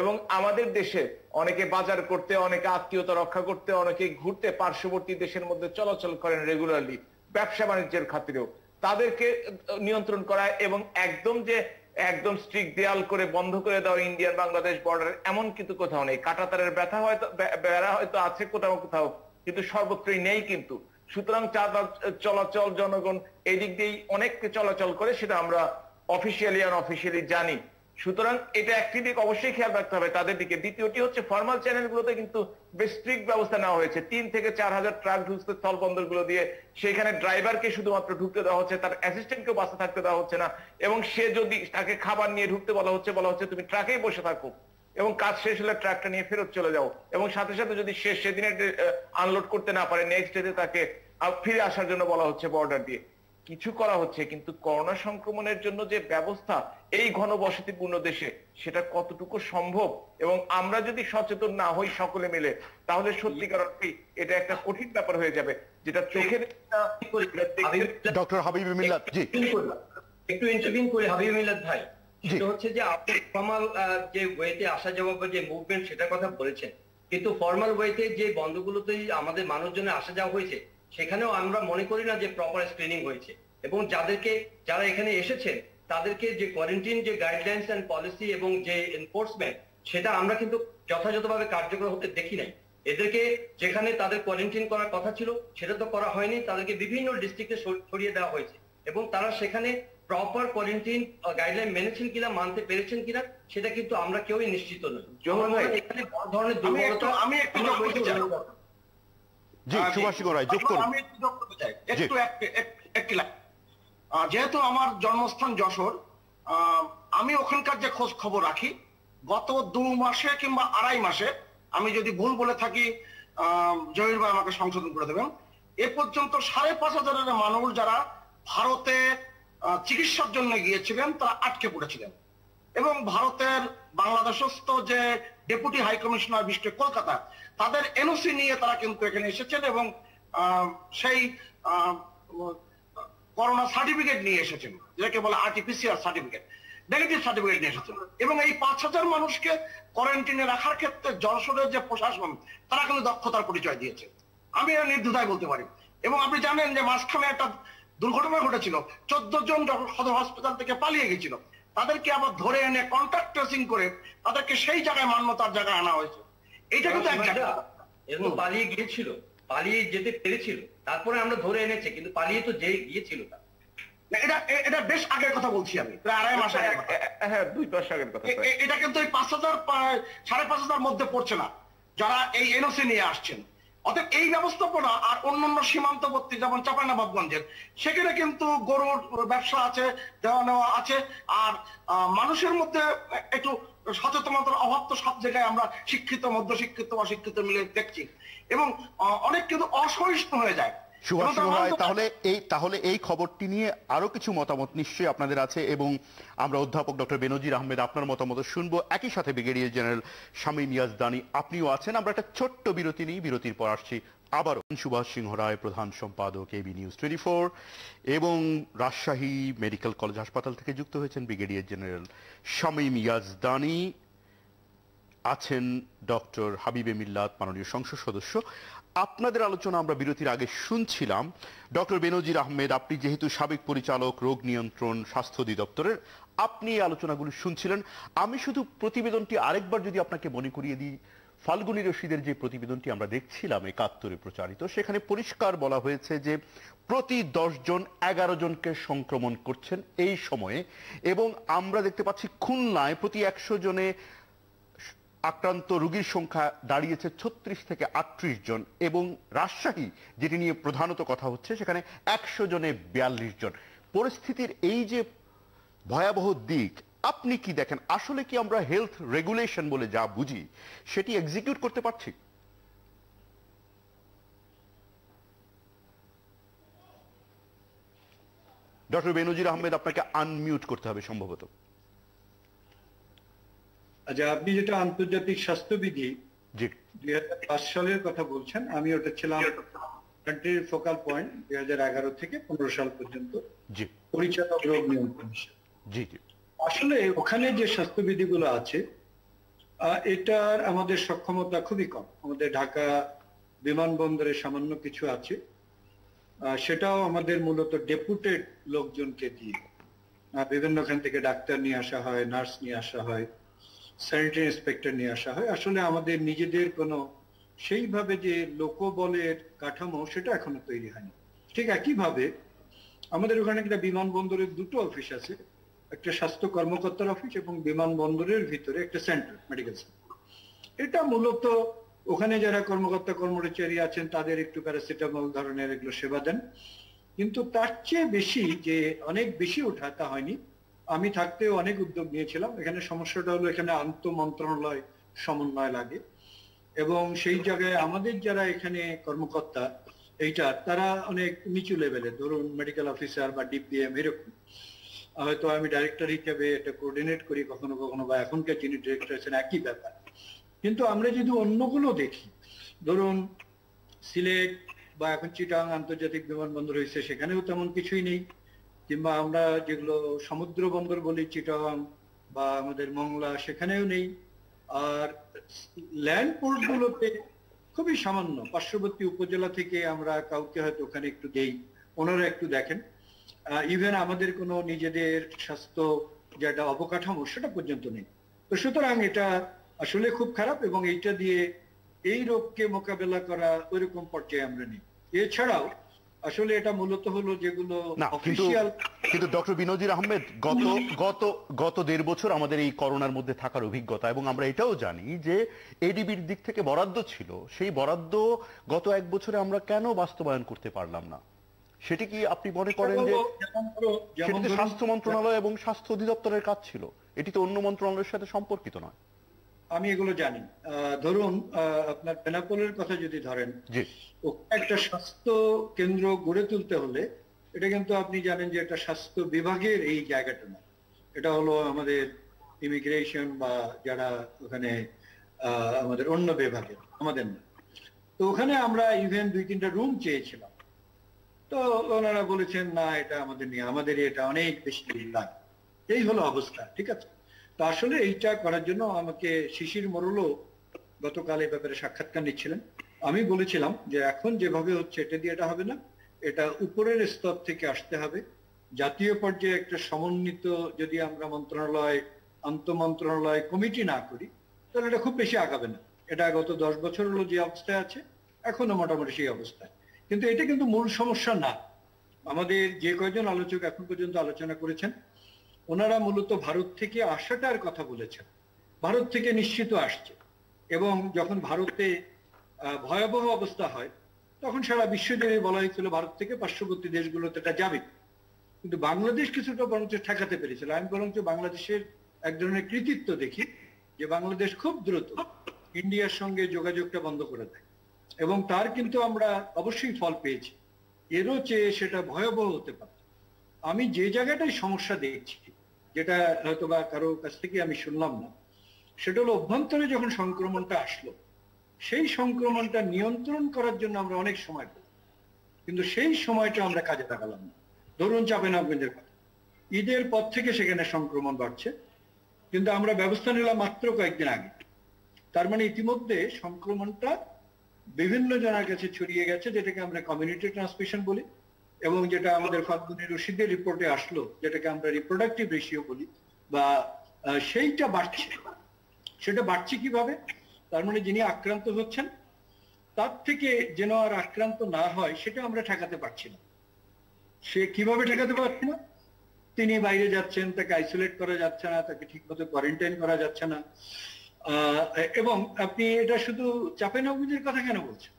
এবং আমাদের দেশে অনেকে বাজার করতে, অনেকে আত্মীয়তা রক্ষা করতে, অনেকে ঘুরতে পার্শ্ববর্তী দেশের মধ্যে চলাচল করেন রেগুলারলি, ব্যবসা বাণিজ্যের খাতিরেও। তাদেরকে নিয়ন্ত্রণ করা এবং একদম স্ট্রিক্ট দেয়াল করে বন্ধ করে দেওয়া ইন্ডিয়ান বাংলাদেশ বর্ডার, এমন কিন্তু কোথাও নেই। কাঁটাতারের বেড়া হয়তো আছে কোথাও, কিন্তু সর্বত্রই নেই কিন্তু। সুতরাং চলাচল জনগণ এদিক দিয়েই অনেককে চলাচল করে, সেটা আমরা অফিসিয়ালি আনঅফিসিয়ালি জানি। সুতরাং এটা একটি দিক অবশ্যই খেয়াল রাখতে হবে তাদের দিকে। দ্বিতীয়টি হচ্ছে ফর্মাল চ্যানেলগুলোতে কিন্তু বেশ স্ট্রিক্ট ব্যবস্থা নেওয়া হয়েছে। ৩ থেকে ৪,০০০ ট্রাক ঢুকছে স্থলবন্দরগুলো দিয়ে, সেখানে ড্রাইভারকে শুধুমাত্র ঢুকতে দেওয়া হচ্ছে, তার অ্যাসিস্ট্যান্টকেও বাসে থাকতে দেওয়া হচ্ছে না। এবং সে যদি তাকে খাবার নিয়ে ঢুকতে বলা হচ্ছে তুমি ট্রাকেই বসে থাকো এবং কাজ শেষ হলে ট্রাকটা নিয়ে ফেরত চলে যাও। এবং সাথে সাথে যদি সেদিনে আনলোড করতে না পারে, নেক্সট ডেতে তাকে ফিরে আসার জন্য বলা হচ্ছে বর্ডার দিয়ে। কিছু করা হচ্ছে, কিন্তু করোনা সংক্রমণের জন্য যে ব্যবস্থা এই ঘনবসতিপূর্ণ দেশে, সেটা কতটুকু সম্ভব? এবং আমরা যদি সচেতন না হই সকলে মিলে, তাহলে সত্যিকার অর্থেই এটা একটা কঠিন ব্যাপার হয়ে যাবে, যেটা চোখের। ডক্টর হাবিব মিল্লাত, জি একটু ইন্টারভিউ করে। হাবিব মিল্লাত ভাই, সেটা হচ্ছে যে আপনি ফর্মাল যে ওয়েতে আসা যাওয়া বা যে মুভমেন্ট সেটার কথা বলেছেন, কিন্তু ফর্মাল ওয়েতে যে বন্ধগুলোতেই আমাদের মানুষজনের আসা যাওয়া হয়েছে, সেখানেও আমরা মনে করি না যে প্রপার স্ক্রিনিং হয়েছে। এবং যারা এখানে এসেছেন তাদেরকে যে কোয়ারেন্টাইন যে গাইডলাইন্স এন্ড পলিসি এবং যে এনফোর্সমেন্ট, সেটা আমরা কিন্তু যথাযথভাবে কার্যকর হতে দেখি নাই। এদেরকে যেখানে তাদের কোয়ারেন্টাইন করার কথা ছিল সেটা তো করা হয়নি, তাদেরকে বিভিন্ন ডিস্ট্রিক্টে ছড়িয়ে দেওয়া হয়েছে এবং তারা সেখানে প্রপার কোয়ারেন্টাইন গাইডলাইন মেনেছেন কিনা, মানতে পেরেছেন কিনা, সেটা কিন্তু আমরা কেউই নিশ্চিত নই। এখানে বড় ধরনের দুর্বলতা। আমি একটু যোগ করতে চাই। জি, সুভাষ সিংহ রায়, যোগ করুন। আমি একটু যোগ করতে চাই, একটি লাইন। যেহেতু আমার জন্মস্থান যশোর, আমি ওখানকার যে খোঁজ খবর রাখি, গত 2 মাসে কিংবা 2.5 মাসে, আমি যদি ভুল বলে থাকি জহির ভাই আমাকে সংশোধন করে দেবেন, এ পর্যন্ত 5,500 মানুষ যারা ভারতে চিকিৎসার জন্য গিয়েছিলেন তারা আটকে পড়েছিলেন। এবং ভারতের বাংলাদেশস্থ যে ডেপুটি হাই কমিশনার বিশেষ কলকাতা, তাদের এনওসি নিয়ে তারা কিন্তু এখানে এসেছেন এবং সেই করোনা সার্টিফিকেট নিয়ে এসেছেন, যেটাকে বলে আরটিপিসিআর সার্টিফিকেট, নেগেটিভ সার্টিফিকেট নিয়ে এসেছেন। এবং এই 5,000 মানুষকে কোয়ারেন্টাইনে রাখার ক্ষেত্রে যশোরের যে প্রশাসন, তারা কিন্তু দক্ষতার পরিচয় দিয়েছে, আমি এটা নির্দ্বিধায় বলতে পারি। এবং আপনি জানেন যে মাঝখানে একটা দুর্ঘটনা ঘটেছিল, 14 জন সদর হসপিটাল থেকে পালিয়ে গেছিল, তাদেরকে আবার ধরে এনে কন্টাক্ট ট্রেসিং করে তাদেরকে সেই জায়গায় মান্যতার জায়গায় আনা হয়েছে। এটা কিন্তু এক জায়গা পালিয়ে গিয়েছিল, পালিয়ে যেতে পেরেছিল, তারপরে আমরা ধরে এনেছি, কিন্তু পালিয়ে তো যে গিয়েছিল না। এটা বেশ আগের কথা বলছি আমি, প্রায় 2.5 মাস আগে। হ্যাঁ 2 মাস আগের কথা। এটা কিন্তু এই 5,000 5,500 মধ্যে পড়ছে না যারা এই এনওসি নিয়ে আসছেন। অতএব এই ব্যবস্থাপনা আর অন্যান্য সীমান্তবর্তী যেমন চাঁপাইনবাবগঞ্জের, সেখানে কিন্তু গরুর ব্যবসা আছে, দেওয়া নেওয়া আছে, আর মানুষের মধ্যে একটু সচেতনতার অভাব তো সব জায়গায় আমরা শিক্ষিত, মধ্যশিক্ষিত, অশিক্ষিত মিলে দেখছি, এবং অনেক কিন্তু অসহিষ্ণু হয়ে যায়। সুভাষ ভাই, তাহলে এই খবরটি নিয়ে আরো কিছু মতামত নিশ্চয়ই আপনাদের আছে, এবং আমরা অধ্যাপক ডক্টর বেনজির আহমেদ আপনার মতামত শুনবো। একই সাথে ব্রিগেডিয়ার জেনারেল শামীম ইয়াজদানি আপনিও আছেন। আমরা একটা ছোট্ট বিরতি নিই, বিরতির পর আসছি আবারও। সুভাষ সিংহ রায়, প্রধান সম্পাদক এবি নিউজ 24, এবং রাজশাহী মেডিকেল কলেজ হাসপাতাল থেকে যুক্ত হয়েছেন ব্রিগেডিয়ার জেনারেল শামীম ইয়াজদানি, আছেন ডক্টর হাবিবে মিল্লাত, মাননীয় সংসদ সদস্য। আপনাদের আলোচনা আমরা বিরতির আগে শুনছিলাম। ডক্টর বেনজির আহমেদ, আপনি যেহেতু সাবেক পরিচালক রোগ নিয়ন্ত্রণ স্বাস্থ্য অধিদপ্তরের, আপনি এই আলোচনাগুলো শুনছিলেন। আমি শুধু প্রতিবেদনটি আরেকবার যদি আপনাকে মনে করিয়ে দিই, ফাল্গুনী রশিদের যে প্রতিবেদনটি আমরা দেখছিলাম 71-এ প্রচারিত, সেখানে পরিষ্কার বলা হয়েছে যে প্রতি 10 জন 11 জনকে সংক্রমণ করছেন এই সময়ে, এবং আমরা দেখতে পাচ্ছি খুলনায় প্রতি 100 জনে আক্রান্ত রোগীর সংখ্যা দাঁড়িয়েছে 36 থেকে 38 জন, এবং রাজশাহী যেটি নিয়ে প্রধানত কথা হচ্ছে, সেখানে 100 জনে 42 জন। পরিস্থিতির এই যে ভয়াবহ দিক, আপনি কি দেখেন? আসলে কি আমরা হেলথ রেগুলেশন বলে যা বুঝি সেটি এক্সিকিউট করতে পারছি? ডক্টর বেনজির আহমেদ, আপনাকে আনমিউট করতে হবে সম্ভবত। আচ্ছা, আপনি যেটা আন্তর্জাতিক স্বাস্থ্যবিধি 2005 সালের কথা বলছেন, আমি ওটা ছিলাম কান্ট্রির ফোকাল পয়েন্ট 2011 থেকে 15 সাল পর্যন্ত পরিচালক রোগ নিয়ন্ত্রণ হিসেবে। আসলে ওখানে যে স্বাস্থ্যবিধিগুলো আছে, এটার আমাদের সক্ষমতা খুবই কম। আমাদের ঢাকা বিমানবন্দরে সামান্য কিছু আছে, সেটাও আমাদের মূলত ডেপুটেড লোকজনকে দিয়ে, বিভিন্নখান থেকে ডাক্তার নিয়ে আসা হয়, নার্স নিয়ে আসা হয়, স্যানিটারি ইন্সপেক্টর নিয়ে আসা হয়। আসলে আমাদের নিজেদের কোনো সেইভাবে যে লোকবলের কাঠামো, সেটা এখনো তৈরি হয়নি। ঠিক একইভাবে আমাদের ওখানে একটা বিমানবন্দরের 2টো অফিস আছে, একটা স্বাস্থ্য কর্মকর্তার অফিস এবং বিমানবন্দরের ভিতরে একটা সেন্টার, মেডিকেল সেন্টার। এটা মূলত ওখানে যারা কর্মকর্তা কর্মচারী আছেন তাদের একটু প্যারাসিটামল ধরনের এগুলো সেবা দেন, কিন্তু তার চেয়ে বেশি যে অনেক বেশি ওঠা তা হয়নি। আমি থাকতেও অনেক উদ্যোগ নিয়েছিলাম। এখানে সমস্যাটা হলো এখানে আন্তঃ মন্ত্রণালয় সমন্বয় লাগে, এবং সেই জায়গায় আমাদের যারা এখানে কর্মকর্তা এইটা তারা অনেক নিচু লেভেলে, ধরুন মেডিকেল অফিসার বা ডিপিএম এরকম। হয়তো আমি ডাইরেক্টর হিসেবে এটা কোঅর্ডিনেট করি কখনো কখনো, বা এখনকার যিনি ডিরেক্টর আছেন একই ব্যাপার। কিন্তু আমরা যদি অন্যগুলো দেখি, ধরুন সিলেট বা এখন চিটাং আন্তর্জাতিক বিমানবন্দর হয়েছে, সেখানেও তেমন কিছুই নেই। কিংবা আমরা যেগুলো সমুদ্র বন্দর বলি, চিটাং বা আমাদের মংলা, সেখানেও নেই। আর ল্যান্ড পোর্ট গুলোতে খুবই সামান্য, পার্শ্ববর্তী উপজেলা থেকে আমরা কাউকে হয়তো ওখানে একটু দেই, ওনারা একটু দেখেন। ইভেন আমাদের কোনো নিজেদের স্বাস্থ্য যেটা অবকাঠামো সেটা পর্যন্ত নেই। তো সুতরাং এটা আসলে খুব খারাপ, এবং এইটা দিয়ে এই রোগকে মোকাবেলা করা ওইরকম পর্যায়ে আমরা নেই। এছাড়াও আসলে এটা মূলত হলো যেগুলো অফিশিয়াল। কিন্তু ডক্টর বেনজির আহমেদ, গত 1.5 বছর আমাদের এই করোনার মধ্যে থাকার অভিজ্ঞতা, এবং আমরা এটাও জানি যে এডিবির দিক থেকে বরাদ্দ ছিল, সেই বরাদ্দ গত 1 বছরে আমরা কেন বাস্তবায়ন করতে পারলাম না? সেটি কি আপনি মনে করেন যে সেটি তো স্বাস্থ্য মন্ত্রণালয় এবং স্বাস্থ্য অধিদপ্তরের কাজ ছিল, এটি তো অন্য মন্ত্রণালয়ের সাথে সম্পর্কিত নয়? আমি এগুলো জানি। ধরুন আপনার বেনাপোলের কথা যদি ধরেন, একটা স্বাস্থ্য কেন্দ্র গড়ে তুলতে হলে এটা কিন্তু আপনি জানেন যে এটা স্বাস্থ্য বিভাগের এই জায়গাটা না, এটা হলো আমাদের ইমিগ্রেশন বা যারা ওখানে আমাদের অন্য বিভাগের, আমাদের না। তো ওখানে আমরা ইভেন 2-3টা রুম চেয়েছিলাম, তো ওনারা বলেছেন না এটা আমাদের নিয়ে, আমাদের এটা অনেক বেশি লাগে। এই হলো অবস্থা, ঠিক আছে। তো আসলে এইটা করার জন্য আমাকে শিশির মোড়লও গতকাল এই ব্যাপারে সাক্ষাৎকার নিচ্ছিলেন। আমি বলেছিলাম যে এখন যেভাবে হচ্ছে এটা দিয়ে এটা হবে না, এটা উপরের স্তর থেকে আসতে হবে। জাতীয় পর্যায়ে একটা সমন্বিত যদি আমরা মন্ত্রণালয়, আন্তঃমন্ত্রণালয় কমিটি না করি তাহলে এটা খুব বেশি আগাবে না। এটা গত 10 বছর হলো যে অবস্থায় আছে, এখনো মোটামুটি সেই অবস্থায়। কিন্তু এটা কিন্তু মূল সমস্যা না। আমাদের যে কয়জন আলোচক এখন পর্যন্ত আলোচনা করেছেন ওনারা মূলত ভারত থেকে আসাটার কথা বলেছেন। ভারত থেকে নিশ্চিত আসছে, এবং যখন ভারতে ভয়াবহ অবস্থা হয় তখন সারা বিশ্বজুড়ে বলা হয়েছিল ভারত থেকে পার্শ্ববর্তী দেশগুলোতে এটা যাবে। কিন্তু বাংলাদেশ কিছুটা বরঞ্চ ঠেকাতে পেরেছিল। আমি বরঞ্চ বাংলাদেশের এক ধরনের কৃতিত্ব দেখি যে বাংলাদেশ খুব দ্রুত ইন্ডিয়ার সঙ্গে যোগাযোগটা বন্ধ করে দেয়, এবং তার কিন্তু আমরা অবশ্যই ফল পেয়েছি। এরও চেয়ে সেটা ভয়াবহ হতে পারে। আমি যে জায়গাটায় সমস্যা দেখছি, যেটা হয়তো বা কারো কাছ থেকে আমি শুনলাম না, সেটা হলো অভ্যন্তরে যখন সংক্রমণটা আসলো সেই সংক্রমণটা নিয়ন্ত্রণ করার জন্য আমরা অনেক সময় পেলাম, কিন্তু সেই সময়টা আমরা কাজে লাগালাম না। ধরুন চাঁপাইনবাবগঞ্জের কথা, ঈদের পর থেকে সেখানে সংক্রমণ বাড়ছে, কিন্তু আমরা ব্যবস্থা নিলাম মাত্র কয়েকদিন আগে। তার মানে ইতিমধ্যে সংক্রমণটা বিভিন্ন জনের কাছে ছড়িয়ে গেছে, যেটাকে আমরা কমিউনিটি ট্রান্সমিশন বলি, এবং যেটা আমাদের ফাল্গুনী রশিদের রিপোর্টে আসলো যেটাকে আমরা রিপ্রোডাক্টিভ রেশিও বলি, বা সেইটা বাড়ছে। সেটা বাড়ছে কিভাবে? তার মানে যিনি আক্রান্ত হচ্ছেন তার থেকে যেন আর আক্রান্ত না হয় সেটা আমরা ঠেকাতে পারছি না। সে কিভাবে ঠেকাতে পারছি না? তিনি বাইরে যাচ্ছেন, তাকে আইসোলেট করা যাচ্ছে না, তাকে ঠিকমতো কোয়ারেন্টাইন করা যাচ্ছে না। এবং আপনি এটা শুধু চাঁপাইনবাবগঞ্জের কথা কেন বলছেন?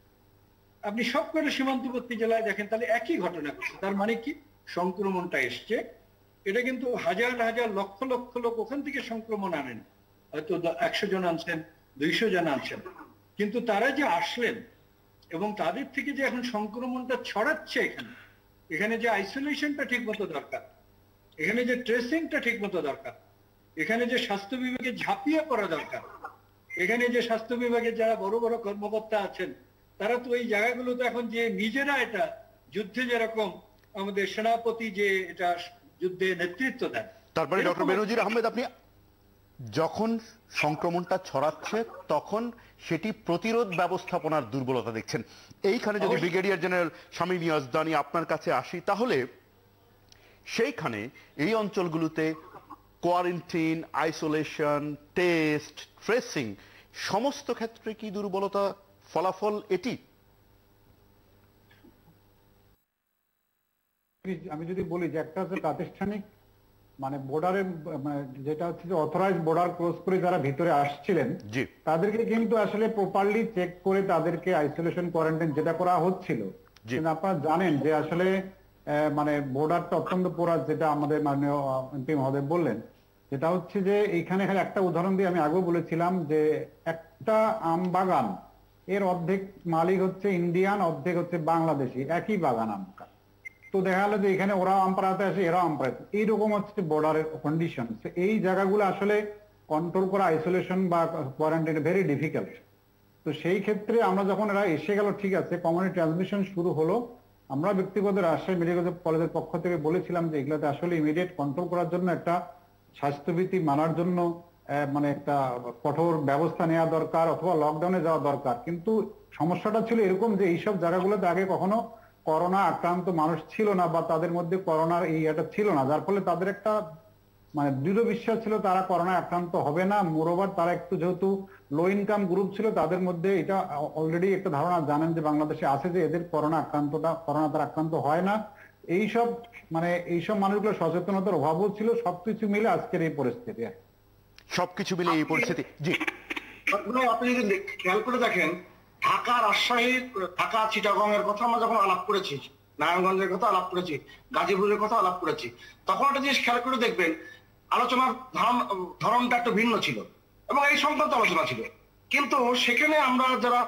আপনি সবকটা সীমান্তবর্তী জেলায় দেখেন, তাহলে একই ঘটনা ঘটছে। তার মানে কি? সংক্রমণটা এসছে, এটা কিন্তু হাজার হাজার লক্ষ লক্ষ লোক ওখান থেকে সংক্রমণ আনেন, হয়তো 100 জন আনছেন, 200 জন আনছেন, কিন্তু তারা যে আসলেন এবং তাদের থেকে যে এখন সংক্রমণটা ছড়াচ্ছে, এখানে যে আইসোলেশনটা ঠিক মতো দরকার, এখানে যে ট্রেসিংটা ঠিক মতো দরকার, এখানে যে স্বাস্থ্য বিভাগে ঝাঁপিয়ে পড়া দরকার, এখানে যে স্বাস্থ্য বিভাগে যারা বড় বড় কর্মকর্তা আছেন তারা তো এই জায়গাগুলোতে এখন যে নিজেরা এটা যুদ্ধে যেরকম আমাদের সেনাপতি যে এটা যুদ্ধে নেতৃত্ব দেন। তারপরে ডক্টর বেনজির আহমেদ, আপনি যখন সংক্রমণটা ছড়াচ্ছে তখন সেটি প্রতিরোধ ব্যবস্থাপনার দুর্বলতা দেখছেন। এইখানে যদি ব্রিগেডিয়ার জেনারেল শামীম ইয়াজদানি আপনার কাছে আসি, তাহলে সেইখানে এই অঞ্চলগুলোতে কোয়ারেন্টাইন, আইসোলেশন, টেস্ট, ট্রেসিং সমস্ত ক্ষেত্রে কি দুর্বলতা ফলাফল এটি? আমি যদি বলি যে একটা হচ্ছে প্রাতিষ্ঠানিক, মানে বর্ডারের, যেটা হচ্ছে যে অথরাইজ বর্ডার ক্লোজ করে যারা ভিতরে আসছিলেন তাদেরকে কিন্তু আসলে প্রপারলি চেক করে তাদেরকে আইসোলেশন, কোয়ারেন্টাইন যেটা করা হচ্ছিল। কিন্তু আপনারা জানেন যে আসলে মানে বর্ডারটা অত্যন্ত পোরাস, যেটা আমাদের মাননীয় এমপি মহোদয় বললেন, যেটা হচ্ছে যে এইখানে একটা উদাহরণ দিয়ে আমি আগেও বলেছিলাম যে একটা আম বাগান এর অর্ধেক মালিক হচ্ছে ইন্ডিয়ান, অর্ধেক হচ্ছে বাংলাদেশি, একই বাগান আম। তো দেখা গেল যে এখানে ওরা আম পাড়াতে আসে, এরাও আম পাড়াতে, এইরকম হচ্ছে বর্ডারের কন্ডিশন। এই জায়গাগুলো আসলে কন্ট্রোল করা, আইসোলেশন বা কোয়ারেন্টাইন ভেরি ডিফিকাল্ট। তো সেই ক্ষেত্রে আমরা যখন এরা এসে গেল, ঠিক আছে, কমিউনিটি ট্রান্সমিশন শুরু হলো, আমরা ব্যক্তিগত রাজশাহী মেডিকেল কলেজের পক্ষ থেকে বলেছিলাম যে এগুলোতে আসলে ইমিডিয়েট কন্ট্রোল করার জন্য একটা স্বাস্থ্যবিধি মানার জন্য মানে একটা কঠোর ব্যবস্থা নেওয়া দরকার, অথবা লকডাউনে যাওয়া দরকার। কিন্তু সমস্যাটা ছিল এরকম যে এইসব জায়গাগুলোতে আগে কখনো করোনা আক্রান্ত মানুষ ছিল না, বা তাদের মধ্যে করোনার এই এটা ছিল না, যার ফলে তাদের একটা মানে দৃঢ় বিশ্বাস ছিল তারা করোনা আক্রান্ত হবে না। মোরওভার তারা একটু যেহেতু লো ইনকাম গ্রুপ ছিল, তাদের মধ্যে এটা অলরেডি একটা ধারণা জানেন যে বাংলাদেশে আছে যে এদের করোনা তারা আক্রান্ত হয় না। এইসব মানে এইসব মানুষগুলো সচেতনতার অভাবও ছিল। সবকিছু মিলে আজকের এই পরিস্থিতি, সবকিছু মিলে এই পরিস্থিতি। জি, আপনি যদি খেয়াল করে দেখেন, ঢাকা, রাজশাহী, ঢাকা, চিটাগং এর কথা আমরা যখন আলাপ করেছি, নারায়ণগঞ্জের কথা আলাপ করেছি, গাজীপুরের কথা আলাপ করেছি, তখন একটা জিনিস খেয়াল করে দেখবেন আলোচনার ধরনটা একটু ভিন্ন ছিল এবং এই সংক্রান্ত আলোচনা ছিল। কিন্তু সেখানে আমরা যারা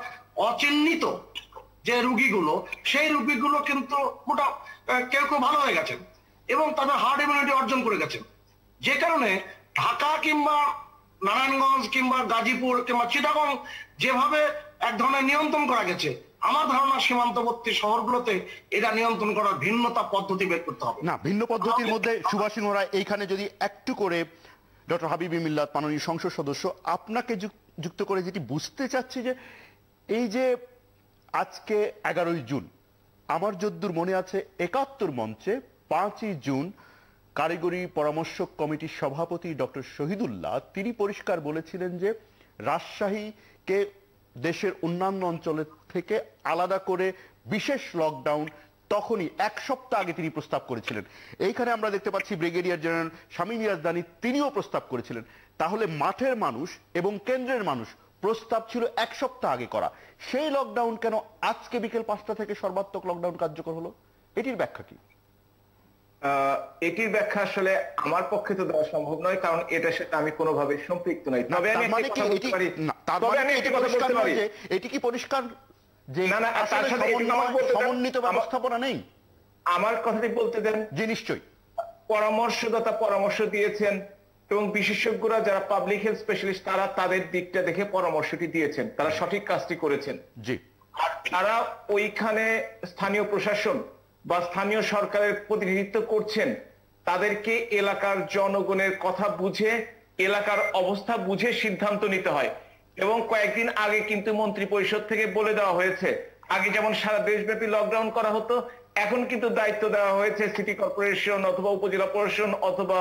অচিহ্নিত যে রুগীগুলো, সেই রুগীগুলো কিন্তু মোটা কেউ কেউ ভালো হয়ে গেছেন এবং তাদের হার্ড ইমিউনিটি অর্জন করে গেছেন, যে কারণে ঢাকা কিংবা নারায়ণগঞ্জ কিংবা গাজীপুর কিংবা চিটাগং যেভাবে এক ধরনের নিয়ন্ত্রণ করা গেছে, আমার ধারণা সীমান্তবর্তী শহরগুলোতে এটা নিয়ন্ত্রণ করার ভিন্নতা পদ্ধতি বের করতে হবে। না, ভিন্ন পদ্ধতির মধ্যে সুভাষ সিংহরা এইখানে যদি একটু করে ডক্টর হাবিবি মিল্লাত, মাননীয় সংসদ সদস্য, আপনাকে যুক্ত করে যেটি বুঝতে চাচ্ছি যে এই যে আজকে 11ই জুন, আমার যদ্দূর মনে আছে ৭১ মঞ্চে ৫ই জুন কারিগরি পরামর্শক কমিটির সভাপতি ডক্টর শহীদুল্লাহ তিনি পরিষ্কার বলেছিলেন যে রাজশাহীকে দেশের অন্যান্য অঞ্চলের থেকে আলাদা করে বিশেষ লকডাউন তখনই ১ সপ্তাহ আগে তিনি প্রস্তাব করেছিলেন। এইখানে আমরা দেখতে পাচ্ছি ব্রিগেডিয়ার জেনারেল শামীম ইয়াজদানি তিনিও প্রস্তাব করেছিলেন। তাহলে মাঠের মানুষ এবং কেন্দ্রের মানুষ প্রস্তাব ছিল ১ সপ্তাহ আগে করা, সেই লকডাউন কেন আজকে বিকেল ৫টা থেকে সর্বাত্মক লকডাউন কার্যকর হলো? এটির ব্যাখ্যা কি? এটির ব্যাখ্যা আসলে আমার পক্ষে তো দেওয়া সম্ভব নয়, কারণ এটার সাথে আমি কোনোভাবে সম্পৃক্ত নই। তবে আমি এটি কি পরিষ্কার যে না না তার সাথে সমন্বিত ব্যবস্থাপনা নেই? আমার কথাটি বলতে দেন। জি নিশ্চয়ই। পরামর্শদাতা পরামর্শ দিয়েছেন এবং বিশেষজ্ঞরা যারা পাবলিক হেলথ স্পেশালিস্ট তারা তাদের দিকটা দেখে পরামর্শটি দিয়েছেন, তারা সঠিক কাজটি করেছেন। জি। আর তারা ওইখানে স্থানীয় প্রশাসন বা স্থানীয় সরকারের প্রতিনিধিত্ব করছেন, তাদেরকে এলাকার জনগণের কথা বুঝে এলাকার অবস্থা বুঝে সিদ্ধান্ত নিতে হয়। এবং কয়েকদিন আগে কিন্তু মন্ত্রী পরিষদ থেকে বলে দেওয়া হয়েছে, আগে যেমন সারা দেশব্যাপী লকডাউন করা হতো, এখন কিন্তু দায়িত্ব দেওয়া হয়েছে সিটি কর্পোরেশন অথবা উপজেলা প্রশাসন অথবা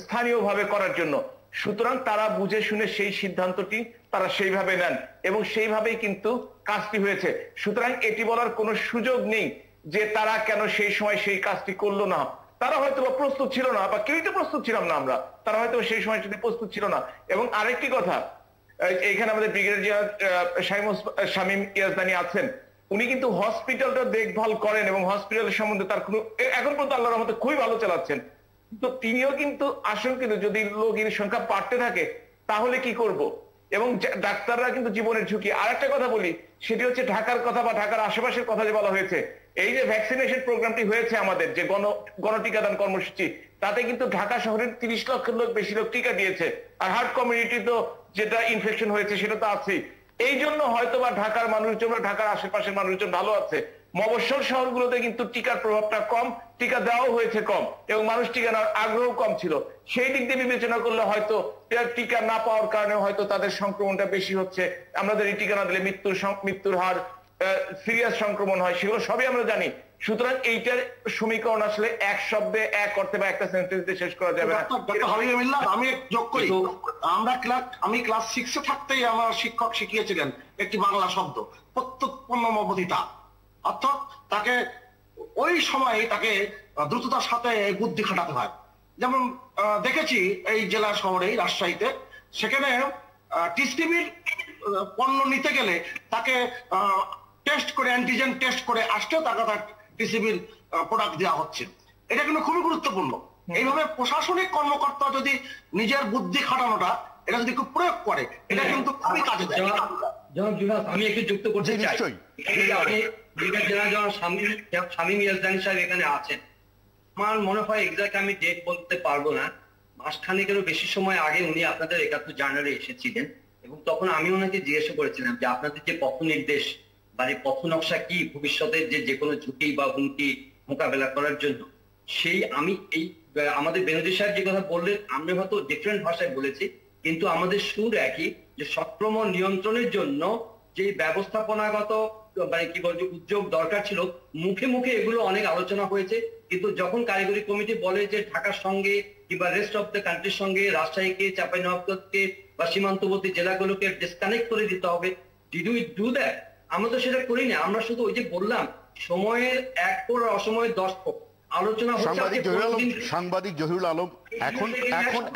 স্থানীয়ভাবে করার জন্য। সুতরাং তারা বুঝে শুনে সেই সিদ্ধান্তটি তারা সেইভাবে নেন এবং সেইভাবেই কিন্তু কাজটি হয়েছে। সুতরাং এটি বলার কোনো সুযোগ নেই যে তারা কেন সেই সময় সেই কাজটি করলো না। তারা হয়তো প্রস্তুত ছিল না, বা কেউই তো প্রস্তুত ছিলাম না আমরা, তারা হয়তো সেই সময় প্রস্তুত ছিল না। এবং আরেকটি কথা, এইখানে আমাদের ব্রিগেডিয়ার শামীম ইয়াজদানি আছেন, উনি কিন্তু হসপিটালটা দেখভাল করেন এবং হসপিটালের সম্বন্ধে তার কোনো এখন পর্যন্ত আল্লাহর রহমতে খুবই ভালো চালাচ্ছেন। তো তিনিও কিন্তু আশঙ্কিত যদি রোগীর সংখ্যা বাড়তে থাকে তাহলে কি করব। এবং ডাক্তাররা কিন্তু জীবনের ঝুঁকি। আর একটা কথা বলি, সেটি হচ্ছে ঢাকার কথা বা ঢাকার আশেপাশের কথা যে বলা হয়েছে, এই যে ভ্যাকসিনেশন প্রোগ্রামটি হয়েছে আমাদের যে গণটিকাদান কর্মসূচি, তাতে কিন্তু ঢাকা শহরের ৩০ লক্ষের লোক বেশি লোক টিকা দিয়েছে। আর হার্ড কমিউনিটি তো যেটা ইনফেকশন হয়েছে সেটা তো আছেই। এই জন্য হয়তো বা ঢাকার মানুষজন বা ঢাকার আশেপাশের মানুষজন ভালো আছে। মফস্বল শহরগুলোতে কিন্তু টিকার প্রভাবটা কম, টিকা দেওয়াও হয়েছে কম এবং মানুষ টিকা নেওয়ার আগ্রহ কম ছিল। সেই দিক দিয়ে বিবেচনা করলে হয়তো টিকা না পাওয়ার কারণে হয়তো তাদের সংক্রমণটা বেশি হচ্ছে। আমাদের এই টিকা না দিলে মৃত্যুর হার, সিরিয়াস সংক্রমণ হয়, সেগুলো সবই আমরা জানি। সুতরাং এইটার সমীকরণ আসলে এক শব্দে এক অর্থে বা একটা সেন্টেন্সে শেষ করা যাবে না। আমি যোগ করি, আমি ক্লাস 6-এ থাকতেই আমার শিক্ষক শিখিয়েছিলেন একটি বাংলা শব্দ, প্রত্যুৎপন্নমবধিতা। অর্থাৎ তাকে ওই সময় তাকে দ্রুততার সাথে বুদ্ধি খাটাতে হয়। যেমন দেখেছি এই জেলা শহরে রাজশাহীতে, সেখানে টিসিবির পণ্য নিতে গেলে তাকে টেস্ট করে অ্যান্টিজেন টেস্ট করে আসতেও তাকে তার টিসিবির প্রোডাক্ট দেওয়া হচ্ছে। এটা কিন্তু খুবই গুরুত্বপূর্ণ। এইভাবে প্রশাসনিক কর্মকর্তা যদি নিজের বুদ্ধি খাটানোটা এটা যদি খুব প্রয়োগ করে, এটা কিন্তু খুবই কাজে দেয়। আমি একটু যুক্ত করতে চাই, শামীম ইয়াজদানি সাহেব এখানে আছেন। আমার মনে হয় এক্সাক্ট আমি ডেট বলতে পারবো না, মাসখানেকেরও বেশি সময় আগে উনি আপনাদের ৭১ জানুয়ারি এসেছিলেন এবং তখন আমি ওনাকে জিজ্ঞাসা করেছিলাম যে আপনাদের যে পথ নির্দেশ বা পথ নকশা কি ভবিষ্যতের যে কোনো ঝুঁকি বা হুমকি মোকাবেলা করার জন্য। সেই আমি এই আমাদের বেনজির সাহেব যে কথা বললেন আমরা হয়তো ডিফারেন্ট ভাষায় বলেছি, কিন্তু আমাদের সুর একই, যে সংক্রমণ নিয়ন্ত্রণের জন্য যে ব্যবস্থাপনাগত কি বলছে উদ্যোগ দরকার ছিল, মুখে মুখে এগুলো অনেক আলোচনা হয়েছে। কিন্তু যখন কারিগরি কমিটি বলে যে ঢাকার সঙ্গে কিংবা রেস্ট অফ দ্য কান্ট্রির সঙ্গে রাজশাহীকে, চাঁপাইনবাবগঞ্জকে বা সীমান্তবর্তী জেলাগুলোকে ডিসকানেক্ট করে দিতে হবে, ডিড উই ডু দ্যাট? আমরা তো সেটা করি না। আমরা শুধু ওই যে বললাম সময়ের ১ পর অসময়ের ১০ পর আলোচনা হচ্ছে। সাংবাদিক জহিরুল আলম,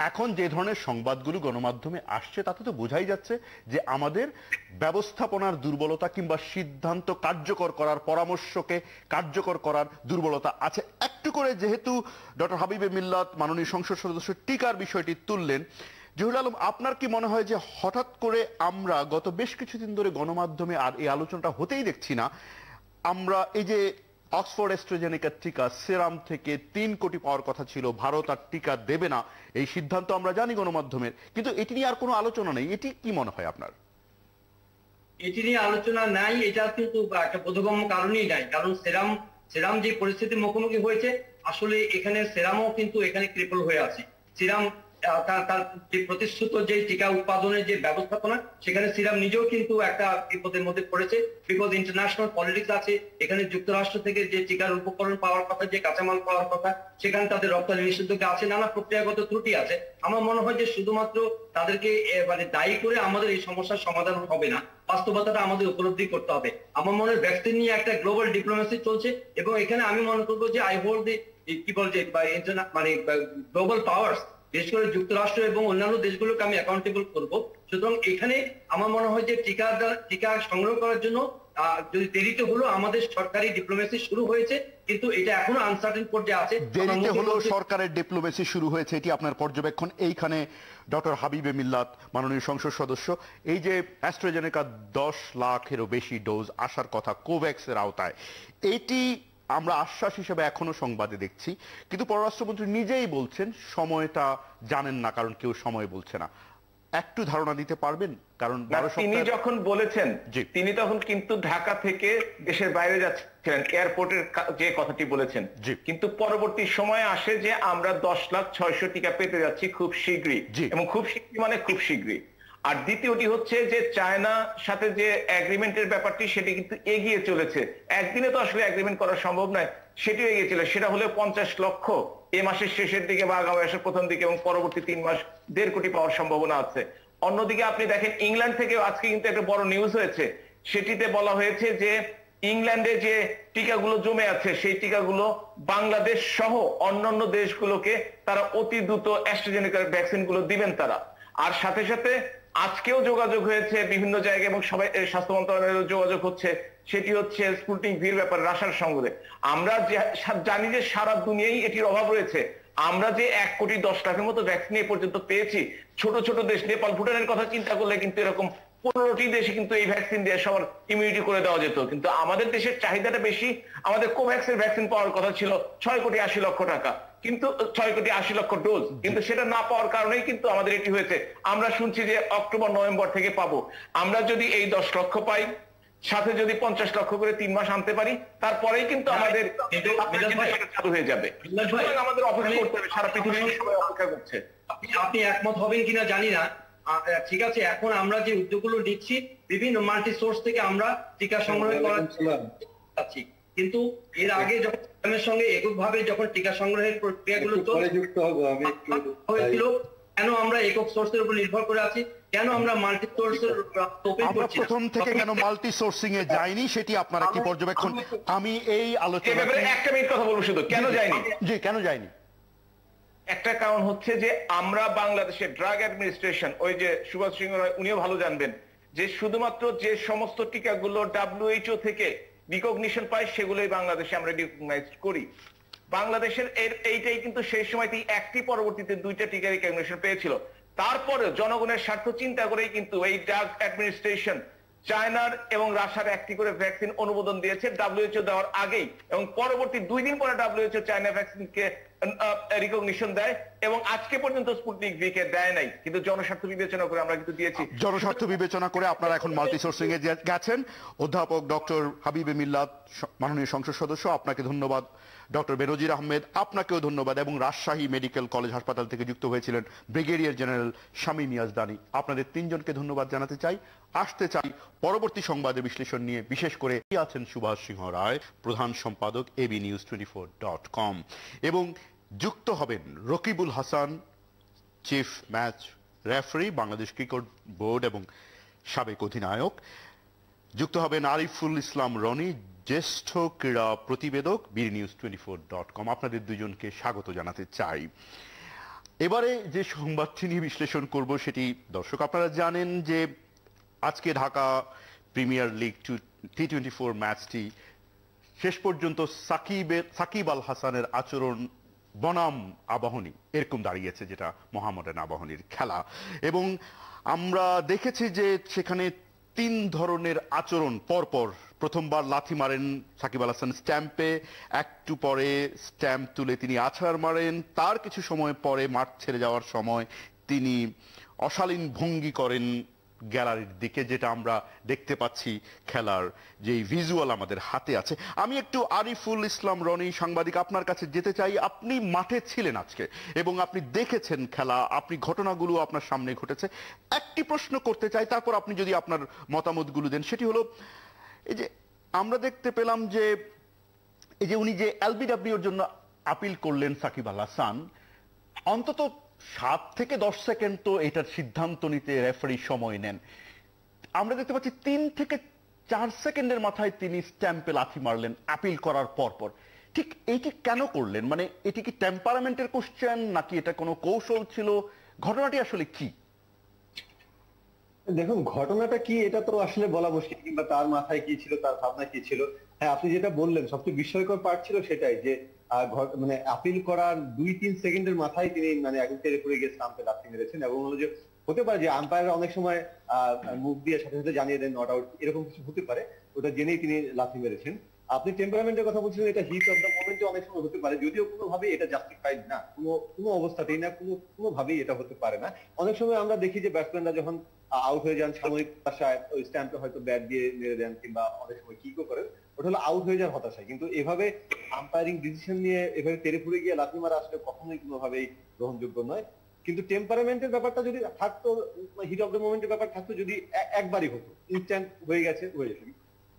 এখন যে ধরনের সংবাদগুলো গণমাধ্যমে আসছে তাতে তো বোঝাই যাচ্ছে যে আমাদের ব্যবস্থাপনার দুর্বলতা কিংবা সিদ্ধান্ত কার্যকর করার, পরামর্শকে কার্যকর করার দুর্বলতা আছে। একটু করে যেহেতু ডক্টর হাবিবে মিল্লাত মাননীয় সংসদ সদস্য টিকার বিষয়টি তুললেন, জহিরুল আলম আপনার কি মনে হয় যে হঠাৎ করে আমরা গত বেশ কিছুদিন ধরে গণমাধ্যমে আর এই আলোচনাটা হতেই দেখছি না, আমরা এই যে অক্সফোর্ড অ্যাস্ট্রাজেনেকার টিকা সেরাম থেকে ৩ কোটি পাওয়ার কথা ছিল, ভারত আর টিকা দেবে না, এই সিদ্ধান্ত আমরা জানি গণমাধ্যমের, কিন্তু এটি নিয়ে আর কোনো আলোচনা নেই। এটি কি মনে হয় আপনার? এটি নিয়ে আলোচনা নাই, এটা কিন্তু একটা বোধগম্য কারণই নাই। কারণ সেরাম যে পরিস্থিতির মুখোমুখি হয়েছে, আসলে এখানে সেরামও কিন্তু এখানে ক্রিপল হয়ে আছে। সেরাম তার যে প্রতিশ্রুত যে টিকা উৎপাদনের যে ব্যবস্থাপনা, সেখানে সিরাম নিজেও কিন্তু একটা বিপদের মধ্যে পড়েছে। বিকজ ইন্টারন্যাশনাল পলিটিক্স আছে, এখানে যুক্তরাষ্ট্র থেকে যে টিকার উপকরণ পাওয়ার কথা, যে কাঁচামাল পাওয়ার কথা, সেখানে তাদের রপ্তানি নিষিদ্ধ আছে, নানা প্রক্রিয়াগত ত্রুটি আছে। আমার মনে হয় যে শুধুমাত্র তাদেরকে মানে দায়ী করে আমাদের এই সমস্যার সমাধান হবে না, বাস্তবতাটা আমাদের উপলব্ধি করতে হবে। আমার মনে হয় ভ্যাকসিন নিয়ে একটা গ্লোবাল ডিপ্লোমেসি চলছে, এবং এখানে আমি মনে করবো যে আই হোল্ড দি কি বলছে মানে গ্লোবাল পাওয়ার্স, বিশেষ করে যুক্তরাষ্ট্র এবং অন্যান্য দেশগুলোকে আমি অ্যাকাউন্টেবল করব। সুতরাং এখানে আমার মনে হয় যে টিকা সংগ্রহ করার জন্য যদি দেরিতে হলো, আমাদের সরকারি ডিপ্লোমেসি শুরু হয়েছে, কিন্তু এটা এখনো আনসার্টেন পর্যায়ে আছে। দেরিতে হলো সরকারের ডিপ্লোমেসি শুরু হয়েছে, এটি আপনার পর্যবেক্ষণ। এইখানে ডক্টর হাবিবে মিল্লাত, মাননীয় সংসদ সদস্য, এই যে অ্যাস্ট্রাজেনেকা 10 লাখেরও বেশি ডোজ আসার কথা কোভ্যাক্সের আওতায়, এটি আমরা আশ্বাস হিসেবে এখনো সংবাদে দেখছি, কিন্তু পররাষ্ট্রমন্ত্রী নিজেই বলছেন সময়টা জানেন না, কারণ কেউ সময় বলছে না। একটু ধারণা দিতে পারবেন? কারণ তিনি যখন বলেছেন, তিনি তখন কিন্তু ঢাকা থেকে দেশের বাইরে যাচ্ছিলেন, এয়ারপোর্টের যে কথাটি বলেছেন, কিন্তু পরবর্তী সময়ে আসে যে আমরা 10,600,000 টিকা পেতে যাচ্ছি খুব শীঘ্রই, এবং খুব শীঘ্রই মানে খুব শীঘ্রই। আর দ্বিতীয়টি হচ্ছে যে চায়নার সাথে যে এগ্রিমেন্টের ব্যাপারটি, সেটি কিন্তু এগিয়ে চলেছে। একদিনে তো আসলে এগ্রিমেন্ট করা সম্ভব নয়, সেটিও এগিয়ে চলে। সেটা হলে 50 লক্ষ এই মাসের শেষের দিকে বা আগামী মাসের প্রথম দিকে, এবং পরবর্তী 3 মাস 1.5 কোটি পাওয়ার সম্ভাবনা আছে। অন্যদিকে আপনি দেখেন ইংল্যান্ড থেকে আজকে কিন্তু একটা বড় নিউজ হয়েছে, সেটিতে বলা হয়েছে যে ইংল্যান্ডে যে টিকাগুলো জমে আছে, সেই টিকাগুলো বাংলাদেশ সহ অন্যান্য দেশগুলোকে তারা অতি দ্রুত অ্যাস্ট্রাজেনেকার ভ্যাকসিন গুলো দিবেন তারা। আর সাথে সাথে আজকেও যোগাযোগ হয়েছে বিভিন্ন জায়গায়, এবং সবাই স্বাস্থ্য মন্ত্রণালয়ের যোগাযোগ হচ্ছে, সেটি হচ্ছে স্পুটনিক ভির ব্যাপার রাশিয়ার সঙ্গে। আমরা জানি যে সারা দুনিয়ায় এটির অভাব রয়েছে। আমরা যে 1,10,00,000 মতো ভ্যাকসিন এ পর্যন্ত পেয়েছি, ছোট ছোট দেশ নেপাল ভুটানের কথা চিন্তা করলে কিন্তু এরকম 15টি দেশে কিন্তু এই ভ্যাকসিন দিয়ে সবার ইমিউনিটি করে দেওয়া যেত। কিন্তু আমাদের দেশের চাহিদাটা বেশি। আমাদের কোভ্যাক্সের ভ্যাকসিন পাওয়ার কথা ছিল 6,80,00,000 টাকা, কিন্তু 6,80,00,000 ডোজ, কিন্তু সেটা না পাওয়ার কারণেই কিন্তু আমাদের এটি হয়েছে। আমরা শুনছি যে অক্টোবর নভেম্বর থেকে পাবো। আমরা যদি এই 10 লক্ষ পাই, সাথে যদি 50 লক্ষ করে 3 মাস আনতে পারি, তারপরেই কিন্তু আমাদের চালু হয়ে যাবে। আমাদের অপেক্ষা করতে হবে, সারা পৃথিবীর সবাই অপেক্ষা করছে। আপনি একমত হবেন কিনা জানি না। ঠিক আছে, এখন আমরা যে উদ্যোগগুলো নিচ্ছি, বিভিন্ন মাল্টি সোর্স থেকে আমরা টিকা সংগ্রহ করাচ্ছি, কিন্তু এর আগে যখন সিরামের সঙ্গে এককভাবে যখন টিকা সংগ্রহের প্রক্রিয়াগুলো হয়েছিল, কেন আমরা একক সোর্সের উপর নির্ভর করে আছি? কেন আমরা মাল্টি সোর্সের প্রথম থেকে কেন মাল্টি সোর্সিং এ যায়নি, সেটি আপনার কি পর্যবেক্ষণ? আমি এই আলোচনা একটা মিনিট কথা বলবো শুধু, কেন যায়নি? জি, কেন যায়নি? একটা কারণ হচ্ছে যে আমরা বাংলাদেশের ড্রাগ অ্যাডমিনিস্ট্রেশন, ওই যে সুভাষ সিংহ রায়, উনিও ভালো জানবেন যে শুধুমাত্র যে সমস্ত টিকাগুলো WHO থেকে রিকগনিশন পায়, সেগুলোই বাংলাদেশে আমরা রিকগনাইজ করি। বাংলাদেশের এইটাই কিন্তু সেই সময়তেই একটি, পরবর্তীতে 2টা টিকা রিকগনিশন পেয়েছিল। তারপরে জনগণের স্বার্থ চিন্তা করেই কিন্তু এই ড্রাগ অ্যাডমিনিস্ট্রেশন চায়নার এবং রাশিয়ার একটি করে ভ্যাকসিন অনুমোদন দিয়েছে WHO দেওয়ার আগেই, এবং পরবর্তী 2 দিন পরে WHO চায়না ভ্যাকসিনকে রিকগনিশন দেয়, এবং আজকে পর্যন্ত স্পুটনিক ভি কে দেয় নাই, কিন্তু জনস্বার্থ বিবেচনা করে আমরা কিন্তু দিয়েছি। জনস্বার্থ বিবেচনা করে আপনারা এখন মাল্টি সোর্সিং এ গেছেন। অধ্যাপক ডক্টর হাবিবে মিল্লাত, মাননীয় সংসদ সদস্য, আপনাকে ধন্যবাদ। ডক্টর বেনজির আহমেদ, আপনাকেও ধন্যবাদ। এবং রাজশাহী মেডিকেল কলেজ হাসপাতাল থেকে যুক্ত হয়েছিলেন ব্রিগেডিয়ার জেনারেল শামীম ইয়াজদানি, আপনাদের 3 জনকে ধন্যবাদ জানাতে চাই। আসতে চাই পরবর্তী সংবাদের বিশ্লেষণ নিয়ে, বিশেষ করে আছেন সুভাষ সিংহ রায়, প্রধান সম্পাদক abnews24.com, এবং যুক্ত হবেন Rakibul Hasan, chief match referee, Bangladesh cricket board এবং সাবেক অধিনায়ক। যুক্ত হবেন আরিফুল ইসলাম রনি, জ্যেষ্ঠ ক্রীড়া প্রতিবেদক, bnews24.com। আপনাদের 2 জনকে স্বাগত জানাতে চাই। এবারে যে সংবাদটি নিয়ে বিশ্লেষণ করব, সেটি দর্শক আপনারা জানেন যে আজকে ঢাকা প্রিমিয়ার লিগ T24 ম্যাচটি শেষ পর্যন্ত সাকিব আল হাসানের আচরণ বনাম আবাহনী এরকম দাঁড়িয়েছে, যেটা মোহামেডান আবাহনীর খেলা। এবং আমরা দেখেছি যে সেখানে 3 ধরনের আচরণ পরপর। প্রথমবার লাথি মারেন সাকিব আল হাসান স্ট্যাম্পে, একটু পরে স্ট্যাম্প তুলে তিনি আছাড় মারেন, তার কিছু সময় পরে মাঠ ছেড়ে যাওয়ার সময় তিনি অশালীন ভঙ্গি করেন গ্যালারির দিকে, যেটা আমরা দেখতে পাচ্ছি খেলার যে ভিজুয়াল আমাদের হাতে আছে। আমি একটু আরিফুল ইসলাম রনি, সাংবাদিক, আপনার কাছে যেতে চাই। আপনি মাঠে ছিলেন আজকে এবং আপনি দেখেছেন খেলা, আপনি ঘটনাগুলো আপনার সামনে ঘটেছে। একটি প্রশ্ন করতে চাই, তারপর আপনি যদি আপনার মতামতগুলো দেন। সেটি হলো, এই যে আমরা দেখতে পেলাম যে এই যে উনি যে এলবিডব্লিউর জন্য আপিল করলেন সাকিব আল হাসান, অন্তত 7 থেকে 10 সেকেন্ড তো এটার সিদ্ধান্ত নিতে রেফারি সময় নেন। আমরা দেখতে পাচ্ছি 3 থেকে 4 সেকেন্ডের মাথায় তিনি স্ট্যাম্পে লাথি মারলেন আপিল করার পর। ঠিক এইটি কেন করলেন? মানে এটি কি টেম্পারামেন্টের কোশ্চেন, নাকি এটা কোনো কৌশল ছিল? ঘটনাটি আসলে কি? দেখুন, ঘটনাটা কি এটা তো আসলে বলা মুশকিল, কিংবা তার মাথায় কি ছিল, তার ভাবনা কি ছিল। হ্যাঁ, আপনি যেটা বললেন সবচেয়ে বিস্ময়কর পার্ট ছিল সেটাই যে মানে আপিল করার 2-3 সেকেন্ডের মাথায় তিনি মানে একদম তেড়ে পড়ে গিয়ে স্টাম্পে লাথি মেরেছেন। এবং হলো যে হতে পারে যে আম্পায়ার অনেক সময় মুখ দিয়ে সাথে সাথে জানিয়ে দেন নট আউট, এরকম কিছু হতে পারে, ওটা জেনেই তিনি লাথি মেরেছেন। আপনি টেম্পারামেন্টের কথা বলছিলেন, এটা হিট অফ দ্য মোমেন্টে অনেক সময় হতে পারে, যদিও কোনোভাবেই এটা জাস্টিফাইড না, কোনো অবস্থাতেই না, কোনোভাবেই এটা হতে পারে না। অনেক সময় আমরা দেখি যে ব্যাটসম্যানরা যখন আউট হয়ে যান, সাময়িক হতাশায় ওই স্ট্যাম্পে হয়তো ব্যাট দিয়ে মেরে দেন, কিংবা অনেক সময় কিকও করেন, ওটা হলো আউট হয়ে যাওয়ার হতাশায়। কিন্তু এভাবে আম্পায়ারিং ডিসিশন নিয়ে এভাবে তেড়ে ফুড়ে গিয়ে লাথি মারা আসলে কখনোই কোনোভাবেই গ্রহণযোগ্য নয়। কিন্তু টেম্পারামেন্টের ব্যাপারটা যদি থাকতো, হিট অফ দ্য মোমেন্টের ব্যাপার থাকতো, যদি একবারই হতো, ইনস্ট্যান্ট হয়ে গেছে, হয়ে গেছে।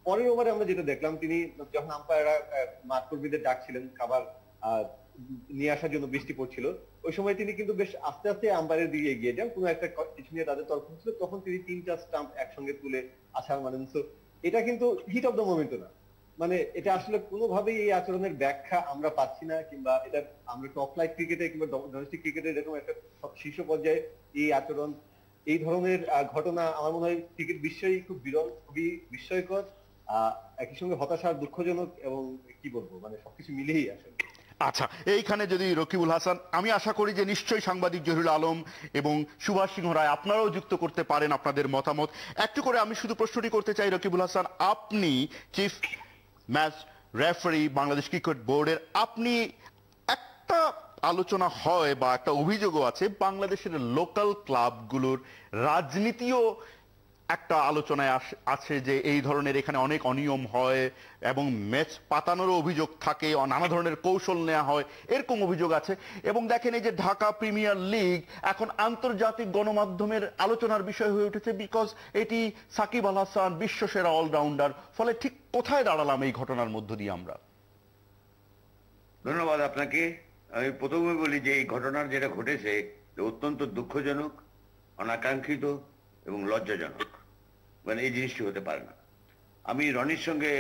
পরের ওভারে আমরা যেটা দেখলাম, তিনি যখন আম্পায়াররা মাঠকর্মীদের ডাকছিলেন খাবার নিয়ে আসার জন্য, বৃষ্টি পড়ছিল, ওই সময় তিনি কিন্তু বেশ আস্তে আস্তে আম্পায়ারের দিকে এগিয়ে যান, কোনো একটা কিছু নিয়ে তাদের তর্ক ছিল, তখন তিনি 3টা স্টাম্প একসঙ্গে তুলে আসার মানে, এটা কিন্তু হিট অফ দ্য মোমেন্ট না। মানে এটা আসলে কোনোভাবেই এই আচরণের ব্যাখ্যা আমরা পাচ্ছি না, কিংবা এটা আমরা টপ ফ্লাইট ক্রিকেটে কিংবা ডোমেস্টিক ক্রিকেটে এরকম একটা শীর্ষ পর্যায়ে এই আচরণ, এই ধরনের ঘটনা আমার মনে হয় ক্রিকেট বিশ্বেই খুব বিরল, খুবই বিস্ময়কর, একই সঙ্গে হতাশার, দুঃখজনক, এবং কি বলবো, মানে সবকিছু মিলেই আসলে। আচ্ছা, এইখানে যদি রকিবুল হাসান, আমি আশা করি যে নিশ্চয়ই সাংবাদিক জহিরুল আলম এবং সুভাষ সিংহ রায় আপনারাও যুক্ত করতে পারেন আপনাদের মতামত। একটু করে আমি শুধু প্রশ্নটি করতে চাই, রকিবুল হাসান, আপনি chief match referee Bangladesh cricket বোর্ডের, আপনি একটা আলোচনা হয় বা একটা অভিযোগও আছে বাংলাদেশের লোকাল ক্লাবগুলোর রাজনীতিও একটা আলোচনায় আছে, যে এই ধরনের এখানে অনেক অনিয়ম হয় এবং ম্যাচ পাতানোরও অভিযোগ থাকে, নানা ধরনের কৌশল নেওয়া হয়, এরকম অভিযোগ আছে। এবং দেখেন, এই যে ঢাকা প্রিমিয়ার লিগ এখন আন্তর্জাতিক গণমাধ্যমের আলোচনার বিষয় হয়ে উঠেছে, বিকজ এটি সাকিব আল হাসান বিশ্বসেরা অলরাউন্ডার। ফলে ঠিক কোথায় দাঁড়ালাম এই ঘটনার মধ্য দিয়ে আমরা? ধন্যবাদ আপনাকে। আমি প্রথমে বলি যে এই ঘটনার যেটা ঘটেছে অত্যন্ত দুঃখজনক, অনাকাঙ্ক্ষিত এবং লজ্জাজনক। মানে এই জিনিসটি হতে পারে না। আমি রনির সঙ্গে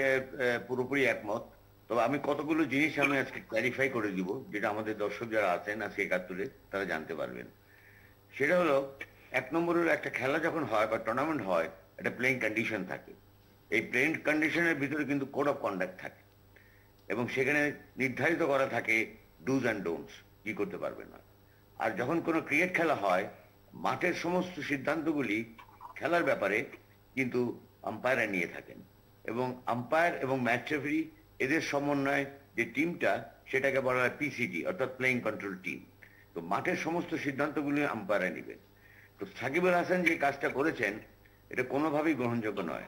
পুরোপুরি একমত। তবে আমি কতগুলো জিনিস আমি আজকে ক্ল্যারিফাই করে দিব, যেটা আমাদের দর্শক যারা আছেন আজকে ৭১-এ তারা জানতে পারবেন। সেটা হলো, 1 নম্বরের একটা খেলা যখন হয় বা টুর্নামেন্ট হয়, একটা প্লেইং কন্ডিশন থাকে। এই প্লেইং কন্ডিশনের ভিতরে কিন্তু কোড অফ কন্ডাক্ট থাকে এবং সেখানে নির্ধারিত করা থাকে ডুজ অ্যান্ড ডোন্টস, কি করতে পারবে না। আর যখন কোনো ক্রিকেট খেলা হয়, মাঠের সমস্ত সিদ্ধান্তগুলি খেলার ব্যাপারে কিন্তু আম্পায়াররা নিয়ে থাকেন, এবং আম্পায়ার এবং ম্যাচ রেফারি এদের সমন্বয়ে যে টিমটা, সেটাকে বলা হয় পিসিটি, অর্থাৎ প্লেইং কন্ট্রোল টিম। তো মাঠের সমস্ত সিদ্ধান্তগুলি আম্পায়াররা নেবেন। তো সাকিব আল হাসান যে কাজটা করেছেন, এটা কোনোভাবেই গ্রহণযোগ্য নয়।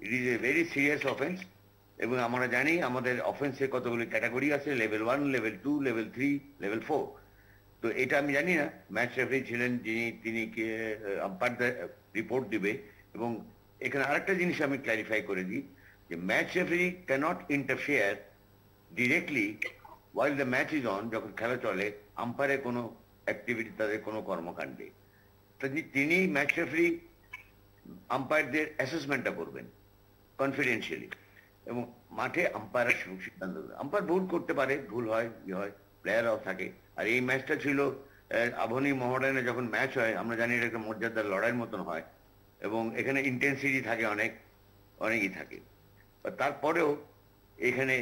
It is a very serious offence, এবং আমরা জানি আমাদের অফেন্সের কতগুলি ক্যাটাগরি আছে, লেভেল 1, লেভেল 2, লেভেল 3, লেভেল 4। তো এটা আমি জানি না, ম্যাচ রেফারি ছিলেন তিনি আম্পায়ারদের রিপোর্ট দিবে। এবং এখানে আরেকটা জিনিস আমি ক্ল্যারিফাই করে দিই, যে match referee cannot interfere directly while the match is on, যখন খেলা চলে আম্পায়ারের কোনো অ্যাক্টিভিটি, তাদের কোনো কর্মকাণ্ডে। তিনি ম্যাচ রেফারি আম্পায়ারদের অ্যাসেসমেন্টটা করবেন কনফিডেন্সিয়ালি, এবং মাঠে আম্পায়ার সিদ্ধান্ত দেবে। আম্পায়ার ভুল করতে পারে, ভুল হয়, কি হয়, প্লেয়াররাও থাকে। আর এই ম্যাচটা ছিল আভনি মহডার্নে যখন ম্যাচ হয়, আমরা জানি এটা একটা মর্যাদার লড়াইয়ের মতন হয়, এবং এখানে ইন্টেন্সিটি থাকে, অনেকই থাকে। তারপরেও এখানে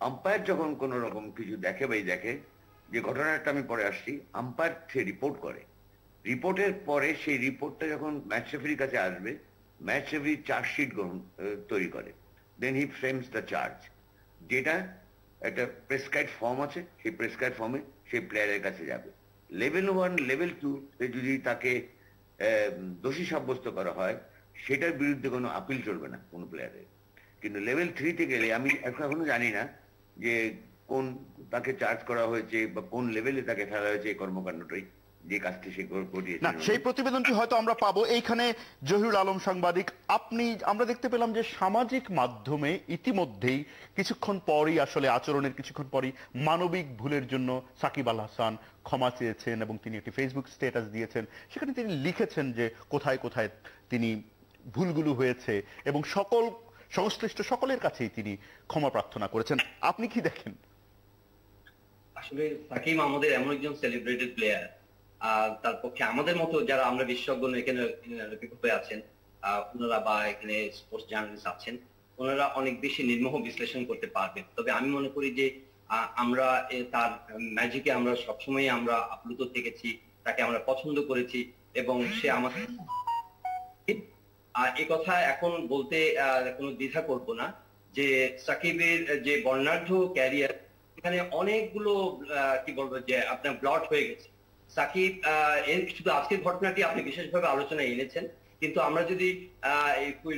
আম্পায়ার যখন কোনো রকম কিছু দেখে যে ঘটনাটা আমি পরে আসছি, আম্পায়ার সে রিপোর্ট করে। রিপোর্টের পরে সেই রিপোর্টটা যখন ম্যাচ রেফারির কাছে আসবে, ম্যাচ রেফারি চার্জশিট তৈরি করে। দেন হি ফ্রেমস দ্য চার্জ, যেটা একটা প্রেসক্রাইব ফর্ম আছে, সেই প্রেসক্রাইব ফর্মে সেই প্লেয়ারের কাছে যাবে। লেভেল 1, লেভেল 2 যদি তাকে দোষী সাব্যস্ত করা হয় সেটার বিরুদ্ধে কোনো আপিল চলবে না কোনো প্লেয়ারের। কিন্তু লেভেল 3-তে গেলে আমি এখনো জানি না যে কোন তাকে চার্জ করা হয়েছে বা কোন লেভেলে তাকে ফেলা হয়েছে এই কর্মকাণ্ডটাই, যে কাজটি সে ঘটিয়েছে। না, সেই প্রতিবেদনটি হয়তো আমরা পাবো। এইখানে জহিরুল আলম সাংবাদিক, আমরা দেখতে পেলাম যে সামাজিক মাধ্যমে ইতিমধ্যেই কিছুক্ষণ পরই আসলে আচরণের কিছুক্ষণ পরই মানবিক ভুলের জন্য সাকিব আল হাসান ক্ষমা চেয়েছেন এবং তিনি একটি ফেসবুক স্ট্যাটাস দিয়েছেন। সেখানে তিনি লিখেছেন যে কোথায় কোথায় তিনি ভুলগুলো হয়েছে এবং সংশ্লিষ্ট সকলের কাছেই তিনি ক্ষমা প্রার্থনা করেছেন। আপনি কি দেখেন? আসলে সাকিব আমাদের এমন একজন সেলিব্রেটেড প্লেয়ার, তার পক্ষে আমাদের মতো যারা আমরা বিশেষজ্ঞ এখানে আছেন ওনারা বা এখানে স্পোর্টস জার্নালিস্ট আছেন, ওনারা অনেক বেশি নির্মোহ বিশ্লেষণ করতে পারবেন। তবে আমি মনে করি যে আমরা তার ম্যাজিকে আমরা সবসময় আমরা আপ্লুত থেকেছি, তাকে আমরা পছন্দ করেছি এবং সে আমাদের এই কথা এখন বলতে কোনো দ্বিধা করব না যে সাকিবের যে বর্ণাঢ্য ক্যারিয়ার, এখানে অনেকগুলো কি বলবো যে আপনার ব্লট হয়ে গেছে। সাকিব শুধু আজকের ঘটনাটি আপনি বিশেষভাবে আলোচনায় এনেছেন, কিন্তু আমরা যদি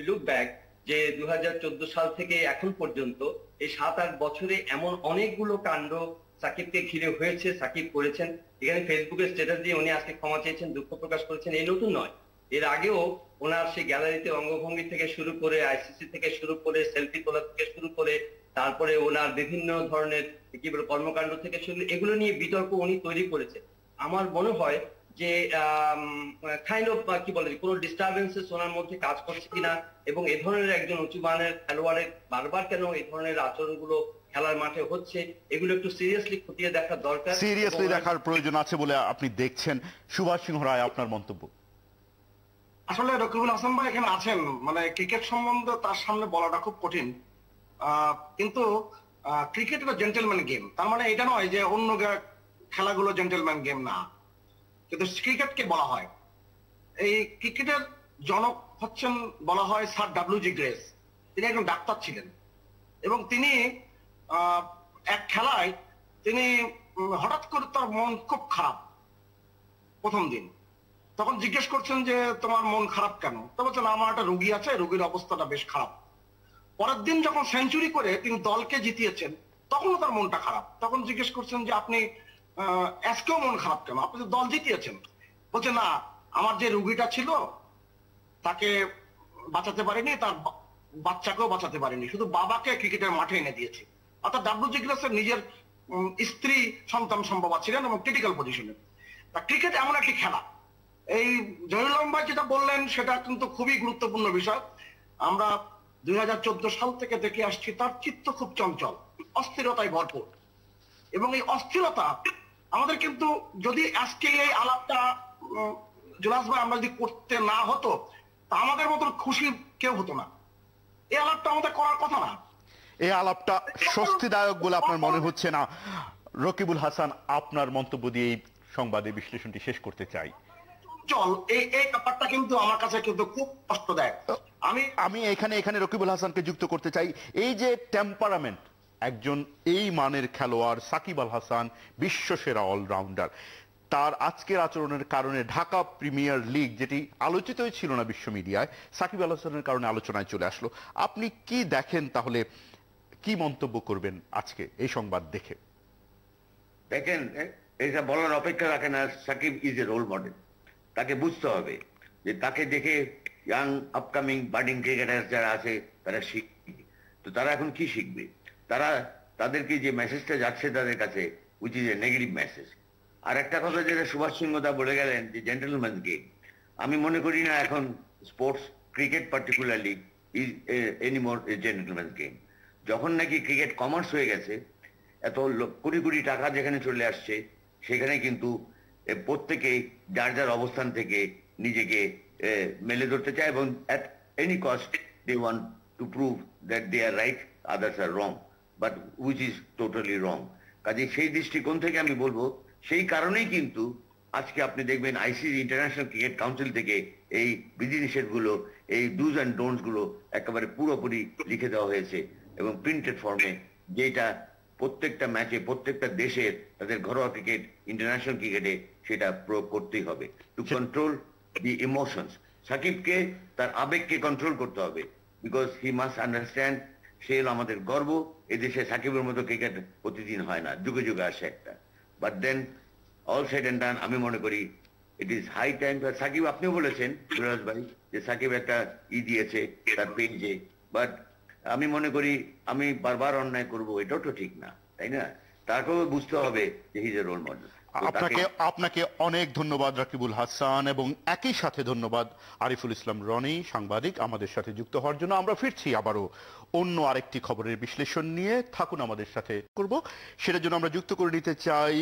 লুক ব্যাক যে 2014 সাল থেকে এখন পর্যন্ত এই 7-8 বছরে এমন অনেকগুলো কাণ্ড সাকিবকে ঘিরে হয়েছে, সাকিব করেছেন। এখানে ফেসবুকে স্ট্যাটাস দিয়ে উনি আজকে ক্ষমা চেয়েছেন, দুঃখ প্রকাশ করেছেন, এই নতুন নয়। এর আগেও ওনার সেই গ্যালারিতে অঙ্গভঙ্গি থেকে শুরু করে আইসিসি থেকে শুরু করে সেলফি তোলা থেকে শুরু করে তারপরে ওনার বিভিন্ন ধরনের কি বলে কর্মকাণ্ড থেকে শুরু, এগুলো নিয়ে বিতর্ক উনি তৈরি করেছেন। আমার মনে হয় যে কাইন্ড অফ কি বলে কোনো ডিস্টারবেন্সেস ওনার মধ্যে কাজ করছে কিনা এবং এ ধরনের একজন উঁচু মানের খেলোয়াড়ের বারবার কেন এই ধরনের আচরণগুলো খেলার মাঠে হচ্ছে, এগুলো একটু সিরিয়াসলি খতিয়ে দেখা দরকার, সিরিয়াসলি দেখার প্রয়োজন আছে বলে আপনি দেখছেন। সুভাষ সিংহ রায়, আপনার মন্তব্য। আসলে রকিবুল হাসান ভাই এখানে আছেন, মানে ক্রিকেট সম্বন্ধে তার সামনে বলাটা খুব কঠিন, কিন্তু ক্রিকেট একটা জেন্টেলম্যান গেম। তার মানে এটা নয় যে অন্য খেলাগুলো জেন্টেলম্যান গেম না, কিন্তু ক্রিকেটকে বলা হয়, এই ক্রিকেটের জনক হচ্ছেন বলা হয় স্যার ডব্লিউ.জি. গ্রেস। তিনি একজন ডাক্তার ছিলেন এবং তিনি এক খেলায় তিনি হঠাৎ করে তার মন খুব খারাপ প্রথম দিন। তখন জিজ্ঞেস করছেন যে তোমার মন খারাপ কেন? তো বলছেন আমার একটা রোগী আছে, রোগীর অবস্থাটা বেশ খারাপ। পরের দিন যখন সেঞ্চুরি করে তিনি দলকে জিতিয়েছেন তখনও তার মনটা খারাপ। তখন জিজ্ঞেস করছেন যে আপনি আজকেও মন খারাপ কেন? আপনি তো দল জিতিয়েছেন। বলছে না, আমার যে রোগীটা ছিল তাকে বাঁচাতে পারিনি, তার বাচ্চাকেও বাঁচাতে পারিনি, শুধু বাবাকে ক্রিকেটের মাঠে এনে দিয়েছি। অর্থাৎ ডব্লিউ.জি. গ্রেসের নিজের স্ত্রী সন্তান সম্ভব ছিলেন এবং ক্রিটিক্যাল পজিশনে। ক্রিকেট এমন একটি খেলা, এই জহিরুল আলম ভাই যেটা বললেন সেটা কিন্তু খুবই গুরুত্বপূর্ণ বিষয়। আমরা 2014 সাল থেকে দেখে আসছি তার চিত্ত খুব চঞ্চল, অস্থিরতায় ভরপুর, এবং এই অস্থিরতা আমাদের কিন্তু যদি আজকে এই আলাপটা জুলাস ভাই আমরা যদি করতে না হতো তা আমাদের মতন খুশি কেউ হতো না। এই আলাপটা আমাদের করার কথা না। এই আলাপটা স্বস্তিদায়ক বলে আপনার মনে হচ্ছে না? রকিবুল হাসান, আপনার মন্তব্য দিয়ে এই সংবাদের বিশ্লেষণটি শেষ করতে চাই। এই ব্যাপারটা কিন্তু আমার কাছে কিন্তু খুব কষ্টদায়ক। আমি এখানে রকিবুল হাসানকে যুক্ত করতে চাই। এই যে টেম্পারামেন্ট, একজন এই মানের খেলোয়াড় সাকিব আল হাসান, বিশ্বসেরা অলরাউন্ডার, তার আজকের আচরণের কারণে ঢাকা প্রিমিয়ার লিগ, যেটি আলোচিতই ছিল না বিশ্ব মিডিয়ায়, সাকিব আল হাসানের কারণে আলোচনায় চলে আসলো। আপনি কি দেখেন তাহলে, কি মন্তব্য করবেন আজকে এই সংবাদ দেখে? দেখেন, এটা বলার অপেক্ষা রাখে না। Shakib is a role model. তাকে বুঝতে হবে যে তাকে দেখে ইয়াং আপকামিং বার্ডিং ক্রিকেটার যারা আছে তারা শিখবে। তো তারা এখন কি শিখবে? তাদেরকে যে মেসেজটা যাচ্ছে তাদের কাছে, which is a negative message. আর একটা কথা যেটা সুভাষ সিংহদা বলে গেলেন যে জেন্টলম্যান গেম, আমি মনে করি না এখন sports, cricket particularly is anymore A gentleman game. যখন নাকি ক্রিকেট কমার্স হয়ে গেছে, এত কোটি কোটি টাকা যেখানে চলে আসছে, সেখানে কিন্তু প্রত্যেকেই যার যার অবস্থান থেকে নিজেকে মেলে ধরতে চায় এবং at any cost they want to prove that they are right, others are wrong, but which is totally wrong. কাজে সেই দৃষ্টিকোণ থেকে আমি বলবো, সেই কারণেই কিন্তু আজকে আপনি দেখবেন আইসিসি ইন্টারন্যাশনাল ক্রিকেট কাউন্সিল থেকে এই বিধিনিষেধগুলো, এই ডুজ অ্যান্ড ডোন্টস গুলো একেবারে পুরোপুরি লিখে দেওয়া হয়েছে এবং প্রিন্টেড ফর্মে, যেটা প্রত্যেকটা ম্যাচে প্রত্যেকটা দেশের তাদের ঘরোয়া ক্রিকেট, ইন্টারন্যাশনাল ক্রিকেটে সেটা প্রয়োগ করতেই হবে টু কন্ট্রোল দি ইমোশনস। সাকিবকে তার আবেগকে কন্ট্রোল করতে হবে, বিকজ হি মাস্ট আন্ডারস্ট্যান্ড সে হলো আমাদের গর্ব। এদেশে সাকিবের মতো ক্রিকেট প্রতিদিন হয় না, যুগে যুগে আসে একটা। But then all said and done, আমি মনে করি it is high time. Shakib, আপনিও বলেছেন ফিরোজ ভাই যে সাকিব একটা দিয়েছে তার পেজে, বাট আমি মনে করি আমি বারবার অন্যায় করব এটাও তো ঠিক না, তাই না? তাকেও বুঝতে হবে যে he is a role model. আপনাকে অনেক ধন্যবাদ রাকিবুল হাসান, এবং একই সাথে ধন্যবাদ আরিফুল ইসলাম রনি, সাংবাদিক, আমাদের সাথে যুক্ত হওয়ার জন্য। আমরা ফিরছি আবারও অন্য আরেকটি খবরের বিশ্লেষণ নিয়ে, থাকুন আমাদের সাথে। করব সেটার জন্য আমরা যুক্ত করে নিতে চাই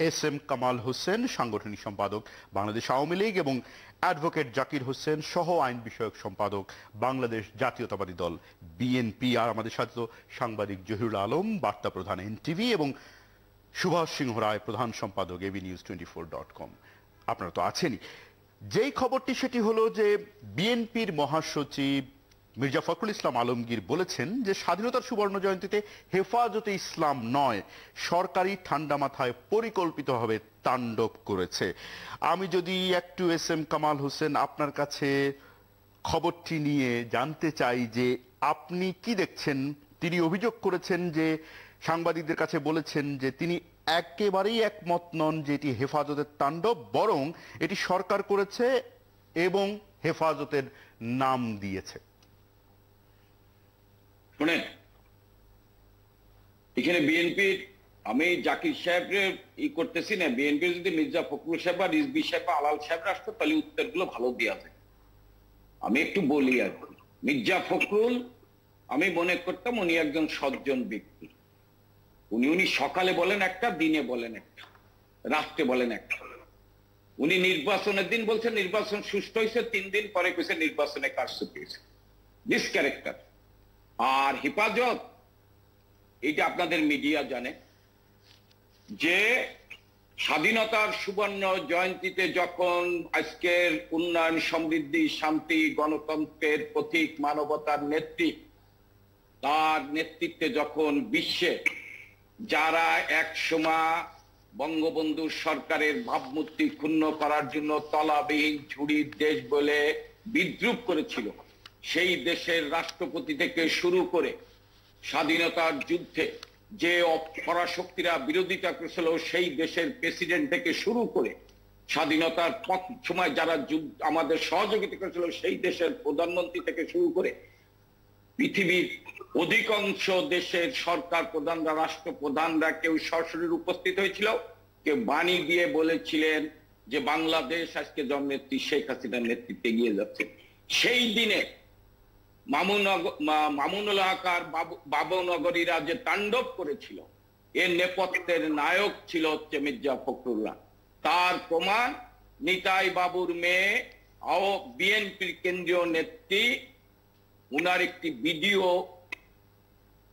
এস এম কামাল হোসেন, সাংগঠনিক সম্পাদক বাংলাদেশ আওয়ামী লীগ, এবং অ্যাডভোকেট জাকির হোসেন, সহ আইন বিষয়ক সম্পাদক বাংলাদেশ জাতীয়তাবাদী দল বিএনপি। আর আমাদের সাথে সাংবাদিক জহিরুল আলম, বার্তা প্রধান এনটিভি, এবং সুভাষ সিংহ রায়, প্রধান সম্পাদক abnews24.com। আপনারা তো আছেনই। যেই খবরটি সেটি হলো যে বিএনপির মহাসচিব মির্জা ফখরুল ইসলাম আলমগীর বলেছেন যে স্বাধীনতার সুবর্ণ জয়ন্তীতে হেফাজতে ইসলাম নয়, সরকারি ঠান্ডা মাথায় পরিকল্পিতভাবে তাণ্ডব করেছে। আমি যদি একটু এস এম কামাল হোসেন আপনার কাছে খবরটি নিয়ে জানতে চাই যে আপনি কি দেখছেন। তিনি অভিযোগ করেছেন যে সাংবাদিকদের কাছে বলেছেন যে তিনি একেবারেই একমত নন যে এটি হেফাজতের তাণ্ডব, বরং এটি সরকার করেছে এবং হেফাজতের নাম দিয়েছে। শুনেন, এখানে বিএনপির, আমি জাকির সাহেবের করতেছি না, বিএনপির যদি মির্জা ফখরুল সাহেব বা রিজভী সাহেব বা আলাল সাহেব আসতো তাহলে উত্তরগুলো ভালো দেওয়া যায়। আমি একটু বলি আর কি। মির্জা ফখরুল আমি মনে করতাম উনি একজন সজ্জন ব্যক্তি। উনি সকালে বলেন একটা, দিনে বলেন একটা, রাত্রে বলেন একটা। উনি নির্বাচনের দিন বলছেন নির্বাচন সুষ্ঠু হয়েছে, 3 দিন পরে কইছে নির্বাচনে কারচুপি হয়েছে। This character. আর হেফাজত, এটা আপনাদের মিডিয়া জানে যে স্বাধীনতার সুবর্ণ জয়ন্তীতে যখন আজকের উন্নয়ন, সমৃদ্ধি, শান্তি, গণতন্ত্রের প্রতীক, মানবতার নেত্রী, তার নেতৃত্বে যখন বিশ্বে যারা এক সময় বঙ্গবন্ধু সরকারের ভাবমূর্তি ক্ষুণ্ণ করার জন্য তলাবিহীন ঝুড়ির দেশ বলে বিদ্রুপ করেছিল, সেই দেশের রাষ্ট্রপতি থেকে শুরু করে স্বাধীনতার যুদ্ধে যে পরাশক্তিরা বিরোধিতা করেছিল, সেই দেশের প্রেসিডেন্ট থেকে শুরু করে স্বাধীনতার সময় যারা আমাদের সহযোগিতা করেছিল, সেই দেশের প্রধানমন্ত্রী থেকে শুরু করে পৃথিবীর অধিকাংশ দেশের সরকার প্রধানরা, রাষ্ট্রপ্রধানরা কেউ সরাসরি উপস্থিত হয়েছিল, কেউ বাণী দিয়ে বলেছিলেন যে বাংলাদেশ আজকে জননেত্রী শেখ হাসিনার নেতৃত্বে এগিয়ে যাচ্ছে। সেই দিনে মামুনুল হক আর বাবুনগরীরা যে তাণ্ডব করেছিল, এর নেপথ্যের নায়ক ছিল হচ্ছে মির্জা ফখরুল্লাহ। তার প্রমাণ নিতাই বাবুর মেয়ে বিএনপির কেন্দ্রীয় নেত্রী, উনার একটি ভিডিও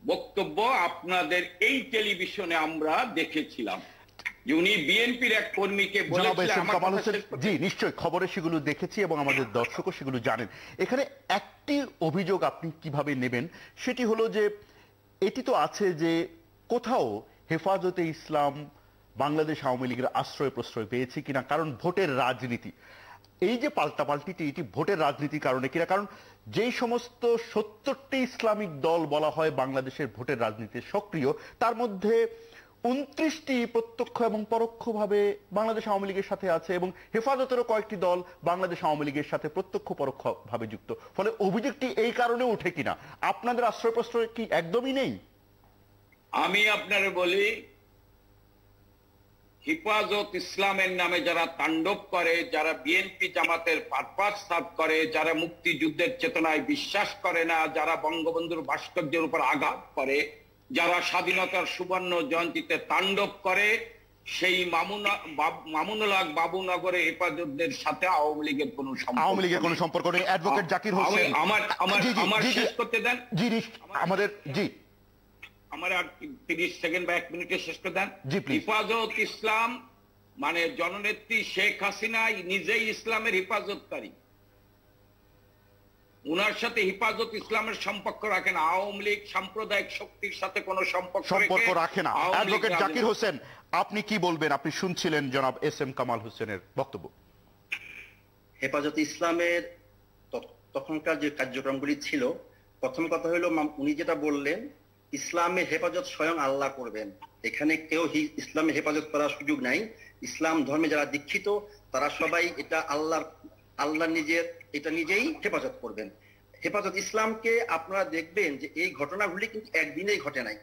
বক্তব্য আপনাদের এই টেলিভিশনে আমরা দেখেছিলাম যে উনি বিএনপির এক কর্মীকে বলেছিলেন। জি নিশ্চয়ই, খবরে সেগুলো দেখেছি এবং আমাদের দর্শকও সেগুলো জানেন। এখানে একটি অভিযোগ আপনি কিভাবে নেবেন সেটি হলো যে এটি তো আছে যে কোথাও হেফাজতে ইসলাম বাংলাদেশ আওয়ামী লীগের আশ্রয় প্রশ্রয় পেয়েছে কিনা, কারণ ভোটের রাজনীতি, এই যে পাল্টাপাল্টিটি, এটি ভোটের রাজনীতির কারণে কিনা। কারণ যেই সমস্ত 70টি ইসলামিক দল বলা হয় বাংলাদেশের ভোটের রাজনীতিতে সক্রিয়, তার মধ্যে 29টি প্রত্যক্ষ এবং পরোক্ষভাবে বাংলাদেশ আওয়ামী লীগের সাথে আছে, এবং হেফাজতেরও কয়েকটি দল বাংলাদেশ আওয়ামী লীগের সাথে প্রত্যক্ষ পরোক্ষভাবে যুক্ত। ফলে অভিযোগটি এই কারণে উঠে কিনা, আপনাদের আশ্রয় প্রশ্রয় কি একদমই নেই? আমি আপনারে বলি, হেফাজত ইসলামের নামে যারা তাণ্ডব করে, যারা বিএনপি জামাতের পারপাস সার্ভ করে, যারা মুক্তিযুদ্ধের চেতনায় বিশ্বাস করে না, যারা বঙ্গবন্ধুর ভাস্কর্যের উপর আঘাত করে, যারা স্বাধীনতার সুবর্ণ জয়ন্তীতে তাণ্ডব করে, সেই মামুনুল হক বাবুনগরে হেফাজতদের সাথে আওয়ামী লীগের কোনো সম্পর্ক নেই। অ্যাডভোকেট জাকির হোসেন, আমার শেষ করতে দেন। আমার আর 30 সেকেন্ড বা 1 মিনিটে শেষ করে দেন। হেফাজত ইসলাম মানে জননেত্রী শেখ হাসিনা নিজেই ইসলামের হেফাজতকারী, উনার সাথে হেফাজত ইসলামের সম্পর্ক রাখে না। আওয়ামী লীগ সাম্প্রদায়িক শক্তির সাথে কোনো সম্পর্ক রাখে না। অ্যাডভোকেট জাকির হোসেন, আপনি কি বলবেন? আপনি শুনছিলেন জনাব এস এম কামাল হোসেনের বক্তব্য। হেফাজতে ইসলামের তখনকার যে কার্যক্রমগুলি ছিল, প্রথম কথা হলো উনি যেটা বললেন, ইসলামের হেফাজত স্বয়ং আল্লাহ করবেন। এখানে কেউ ইসলামের হেফাজত করার সুযোগ নাই। ইসলাম ধর্মে যারা দীক্ষিত তারা সবাই এটা আল্লাহ নিজেই হেফাজত করবেন। হেফাজত ইসলামকে আপনারা দেখবেন যে এই ঘটনাগুলি কিন্তু একদিনেই ঘটে নাই।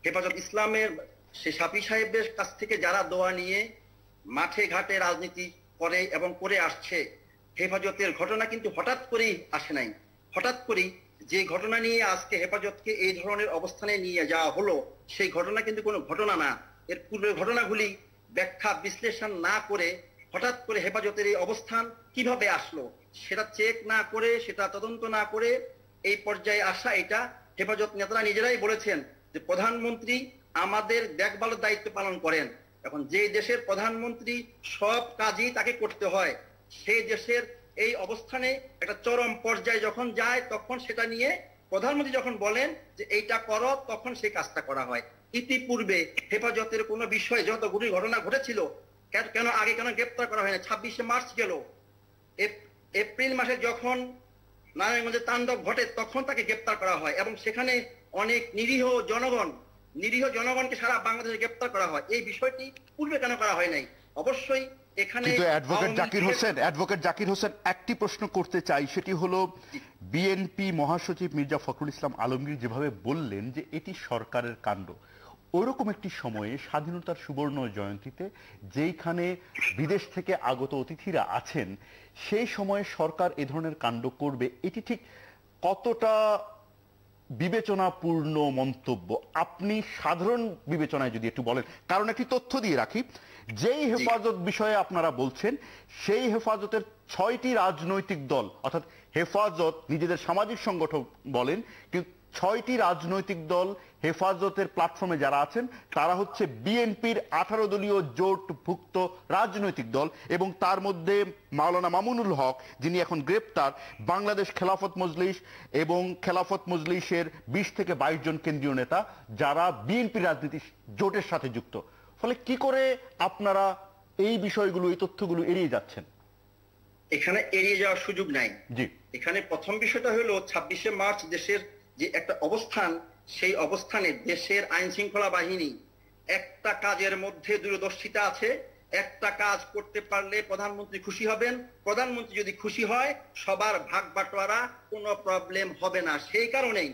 হেফাজত ইসলামের সে শাফি সাহেবের কাছ থেকে যারা দোয়া নিয়ে মাঠে ঘাটে রাজনীতি করে এবং করে আসছে, হেফাজতের ঘটনা কিন্তু হঠাৎ করেই আসে নাই। হঠাৎ করেই যে ঘটনা নিয়ে আজকে হেফাজতকে এই ধরনের অবস্থানে নিয়ে যাওয়া হলো, সেই ঘটনা কিন্তু কোনো ঘটনা না। এর পূর্বের ঘটনাগুলি ব্যাখ্যা বিশ্লেষণ না করে হঠাৎ করে হেফাজতের এই অবস্থান কিভাবে আসলো সেটা চেক না করে, সেটা তদন্ত না করে এই পর্যায়ে আসা, এটা হেফাজত নেতারা নিজেরাই বলেছেন যে প্রধানমন্ত্রী আমাদের দেখভালের দায়িত্ব পালন করেন। এখন যে দেশের প্রধানমন্ত্রী সব কাজই তাকে করতে হয়, সেই দেশের এই অবস্থানে একটা চরম পর্যায়ে যখন যায়, তখন সেটা নিয়ে প্রধানমন্ত্রী যখন বলেন যে এইটা করো, তখন সেই কাজটা করা হয়। ইতিপূর্বে হেফাজতের কোনো বিষয়ে যতগুলি ঘটনা ঘটেছিল, কেন আগে কেন গ্রেপ্তার করা হয় না? 26শে মার্চ গেল, এপ্রিল মাসে যখন নারায়ণগঞ্জে তাণ্ডব ঘটে তখন তাকে গ্রেপ্তার করা হয় এবং সেখানে অনেক নিরীহ জনগণকে সারা বাংলাদেশে গ্রেপ্তার করা হয়। এই বিষয়টি পূর্বে কেন করা হয় নাই? অবশ্যই এখানে অ্যাডভোকেট জাকির হোসেন একটি প্রশ্ন করতে চাই, সেটি হলো বিএনপি মহাসচিব মির্জা ফখরুল ইসলাম আলমগীর যেভাবে বললেন যে এটি সরকারের কাণ্ড, ওইরকম একটি সময়ে স্বাধীনতার সুবর্ণ জয়ন্তীতে যেইখানে বিদেশ থেকে আগত অতিথিরা আছেন, সেই সময়ে সরকার এ ধরনের কাণ্ড করবে, এটি ঠিক কতটা বিবেচনাপূর্ণ মন্তব্য? আপনি সাধারণ বিবেচনায় যদি একটু বলেন, কারণ একটি তথ্য দিয়ে রাখি, যেই হেফাজত বিষয়ে আপনারা বলছেন সেই হেফাজতের 6টি রাজনৈতিক দল, অর্থাৎ হেফাজত নিজেদের সামাজিক সংগঠন বলেন, কিন্তু 6টি রাজনৈতিক দল হেফাজতের প্ল্যাটফর্মে যারা আছেন তারা হচ্ছে বিএনপির 18 দলীয় জোটভুক্ত রাজনৈতিক দল, এবং তার মধ্যে মাওলানা মামুনুল হক যিনি এখন গ্রেপ্তার, বাংলাদেশ খেলাফত মজলিস এবং খেলাফত মজলিসের 20 থেকে 22 জন কেন্দ্রীয় নেতা যারা বিএনপি রাজনীতি জোটের সাথে যুক্ত। ফলে কি করে আপনারা এই বিষয়গুলো, এই তথ্যগুলো এড়িয়ে যাচ্ছেন? এখানে এড়িয়ে যাওয়ার সুযোগ নাই। জি, এখানে প্রথম বিষয়টা হলো 26শে মার্চ দেশের যে একটা অবস্থান, সেই অবস্থানে দেশের আইন শৃঙ্খলা বাহিনী একটা কাজের মধ্যে দূরদর্শিতা আছে। একটা কাজ করতে পারলে প্রধানমন্ত্রী খুশি হবেন, প্রধানমন্ত্রী যদি খুশি হয় সবার ভাগ বাটোয়ারা, কোনো প্রবলেম হবে না। সেই কারণেই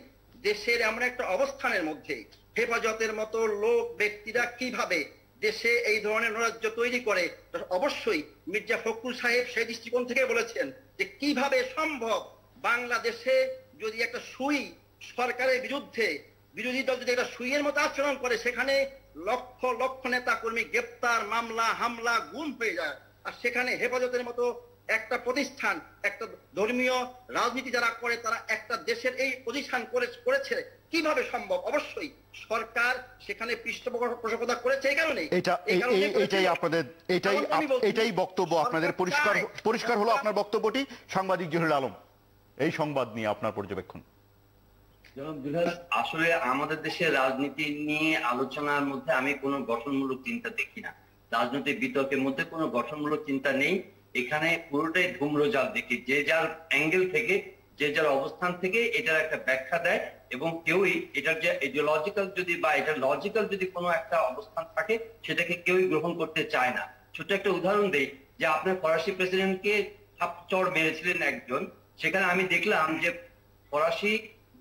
দেশের এমন একটা অবস্থানের মধ্যে হেফাজতের মতো লোক ব্যক্তিরা কিভাবে দেশে এই ধরনের নৈরাজ্য তৈরি করে, অবশ্যই মির্জা ফখরুল সাহেব সেই দৃষ্টিকোণ থেকে বলেছেন যে কিভাবে সম্ভব বাংলাদেশে যদি একটা সুই সরকারের বিরুদ্ধে বিরোধী দল যদি একটা সুইয়ের মতো আচরণ করে, সেখানে লক্ষ লক্ষ নেতা কর্মী গ্রেপ্তার, মামলা হামলা গুম হয়ে যায়, আর সেখানে হেফাজতের মতো একটা প্রতিষ্ঠান, একটা ধর্মীয় রাজনীতি যারা করে তারা একটা দেশের এই পজিশন করেছে, কিভাবে সম্ভব? অবশ্যই সরকার সেখানে পৃষ্ঠপোষকতা করেছে। এই কারণে এটাই বক্তব্য আপনাদের। পরিষ্কার হলো আপনার বক্তব্যটি। সাংবাদিক জহিরুল আলম, এই সংবাদ নিয়ে আপনার পর্যবেক্ষণ। আসলে আমাদের দেশের রাজনীতি নিয়ে আলোচনার মধ্যে আমি কোনো গঠনমূলক চিন্তা দেখি না। রাজনৈতিক বিতর্কের মধ্যে কোনো গঠনমূলক চিন্তা নেই। এখানে পুরোটাই ধূম্রজাল দেখি, যে যার অ্যাঙ্গেল থেকে, যে যার অবস্থান থেকে এটার একটা ব্যাখ্যা দেয়, এবং কেউই এটার যে আইডিওলজিক্যাল যদি বা এটার লজিক্যাল যদি কোনো একটা অবস্থান থাকে সেটাকে কেউই গ্রহণ করতে চায় না। ছোট একটা উদাহরণ দেই, যে আপনার ফরাসি প্রেসিডেন্টকে থাপ্পড় মেরেছিলেন একজন, সেখানে আমি দেখলাম যে ফরাসি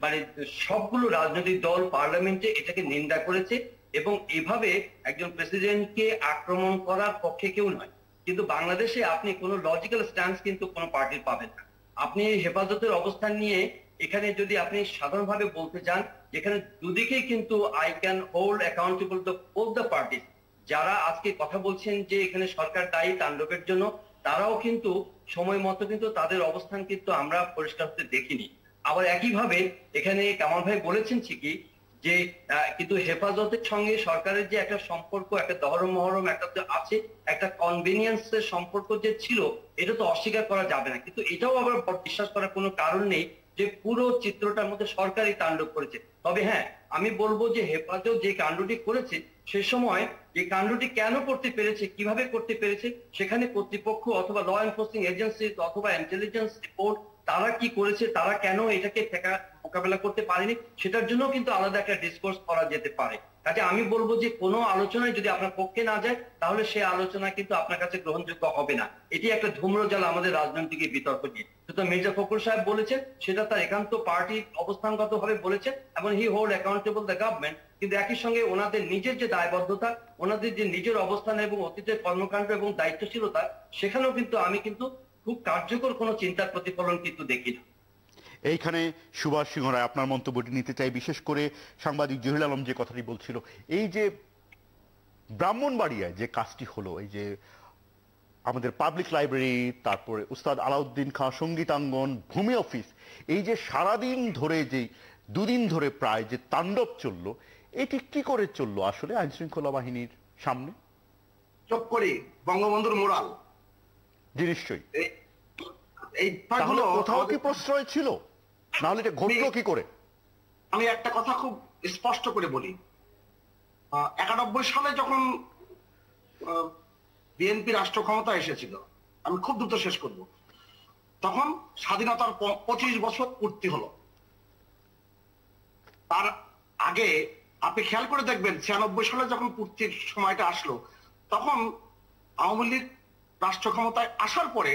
মানে সবগুলো রাজনৈতিক দল পার্লামেন্টে এটাকে নিন্দা করেছে, এবং এভাবে একজন প্রেসিডেন্টকে আক্রমণ করার পক্ষে কেউ নয়। কিন্তু বাংলাদেশে আপনি কোনো লজিক্যাল স্ট্যান্স কিন্তু কোনো পার্টির পাবেন না। আপনি হেফাজতের অবস্থান নিয়ে এখানে যদি আপনি সাধারণভাবে বলতে চান, যেখানে দুদিকেই কিন্তু I can hold accountable both the parties. যারা আজকে কথা বলছেন যে এখানে সরকার দায়ী তাণ্ডবের জন্য, তারাও কিন্তু সময় মতো কিন্তু তাদের অবস্থান কিন্তু আমরা পরিষ্কার হতে দেখিনি। আবার একইভাবে এখানে কামাল ভাই বলেছেন ঠিকই যে কিন্তু হেফাজতের সঙ্গে সরকারের যে একটা সম্পর্ক, একটা দহরম মহরম একটা আছে, একটা কনভেনিয়েন্সের সম্পর্ক যে ছিল, এটা তো অস্বীকার করা যাবে না। কিন্তু এটাও আবার বিশ্বাস করার কোনো কারণ নেই যে পুরো চিত্রটার মধ্যে সরকারই তাণ্ডব করেছে। তবে হ্যাঁ, আমি বলবো যে হেফাজত যে কাণ্ডটি করেছে সে সময় যে কাণ্ডটি কেন করতে পেরেছে, কিভাবে করতে পেরেছে, সেখানে কর্তৃপক্ষ অথবা ল এনফোর্সিং এজেন্সি অথবা ইন্টেলিজেন্স রিপোর্ট তারা কি করেছে, তারা কেন এটাকে মোকাবেলা করতে পারেনি, সেটার জন্য কিন্তু আলাদা একটা ডিসকোর্স করা যেতে পারে। কাজে আমি বলবো যে কোনো আলোচনায় যদি আপনার পক্ষে না যায় তাহলে সে আলোচনা কিন্তু আপনার কাছে গ্রহণযোগ্য হবে না। এটি একটা ধূম্রজাল আমাদের রাজনৈতিক বিতর্ক নিয়ে। সুতরাং মির্জা ফখরুল সাহেব বলেছেন সেটা তার একান্ত পার্টি অবস্থানগত ভাবে বলেছেন এবং হি হোল্ড অ্যাকাউন্টেবল দ্য গভর্নমেন্ট, কিন্তু একই সঙ্গে ওনাদের নিজের যে দায়বদ্ধতা, ওনাদের যে নিজের অবস্থান এবং অতীতের কর্মকাণ্ড এবং দায়িত্বশীলতা, সেখানেও কিন্তু আমি কিন্তু খুব কার্যকর কোনো চিন্তার প্রতিফলন কিন্তু দেখি না। এইখানে সুভাষ সিংহ রায় আপনার মন্তব্যটি নিতে চাই, বিশেষ করে সাংবাদিক জহিরুল আলম যে কথাটি বলছিল, এই যে ব্রাহ্মণবাড়িয়ায় যে কাজটি হলো, এই যে আমাদের পাবলিক লাইব্রেরি, তারপরে উস্তাদ আলাউদ্দিন খাঁ সঙ্গীতাঙ্গন, ভূমি অফিস, এই যে সারাদিন ধরে যে দুদিন ধরে প্রায় যে তাণ্ডব চললো, এটি কি করে চললো আসলে আইন শৃঙ্খলা বাহিনীর সামনে? চোখ করি বঙ্গবন্ধুর মোরাল জি নিশ্চয়ই। তাহলে কোথাও কি প্রশ্রয় ছিল, নাহলে এটা ঘটলো কি করে? আমি একটা কথা খুব স্পষ্ট করে বলি, 91 সালে যখন বিএনপি রাষ্ট্র ক্ষমতা এসেছিল, আমি খুব দ্রুত শেষ করব, তখন স্বাধীনতার 25 বছর পূর্তি হলো। তার আগে আপনি খেয়াল করে দেখবেন 96 সালে যখন পূর্তির সময়টা আসলো, তখন আওয়ামী লীগ রাষ্ট্র ক্ষমতায় আসার পরে